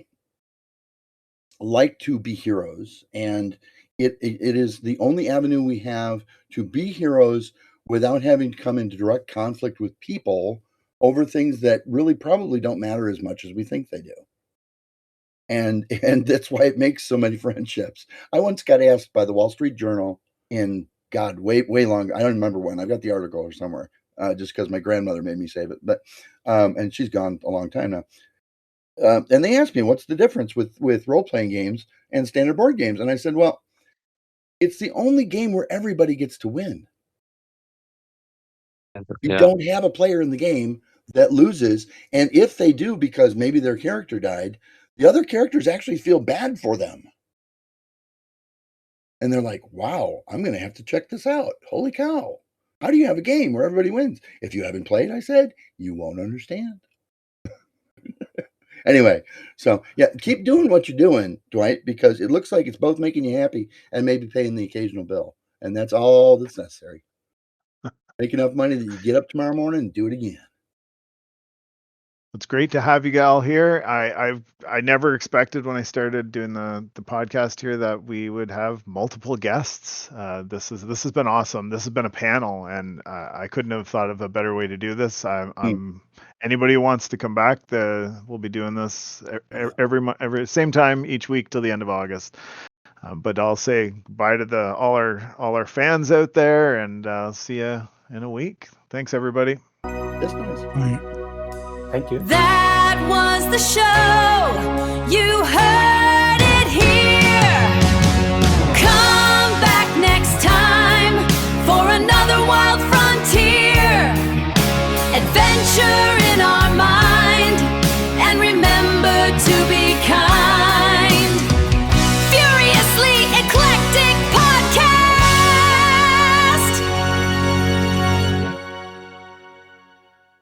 like to be heroes, and it is the only avenue we have to be heroes without having to come into direct conflict with people over things that really probably don't matter as much as we think they do. And that's why it makes so many friendships. I once got asked by the Wall Street Journal in way long. I don't remember when. I've got the article or somewhere, just because my grandmother made me save it. But and she's gone a long time now. And they asked me, what's the difference with role-playing games and standard board games? And I said, well, it's the only game where everybody gets to win. You don't have a player in the game that loses. And if they do, because maybe their character died, the other characters actually feel bad for them. And they're like, wow, I'm going to have to check this out. Holy cow. How do you have a game where everybody wins? If you haven't played, I said, you won't understand. Anyway, so keep doing what you're doing, Dwight, because it looks like it's both making you happy and maybe paying the occasional bill. And that's all that's necessary. Make enough money that you get up tomorrow morning and do it again. It's great to have you all here. I never expected when I started doing the podcast here that we would have multiple guests. This has been awesome. This has been a panel, and I couldn't have thought of a better way to do this. Anybody who wants to come back, we'll be doing this every same time each week till the end of August. But I'll say bye to all our fans out there, and I'll see you in a week. Thanks, everybody. That's nice. Bye. Thank you. That was the show. You heard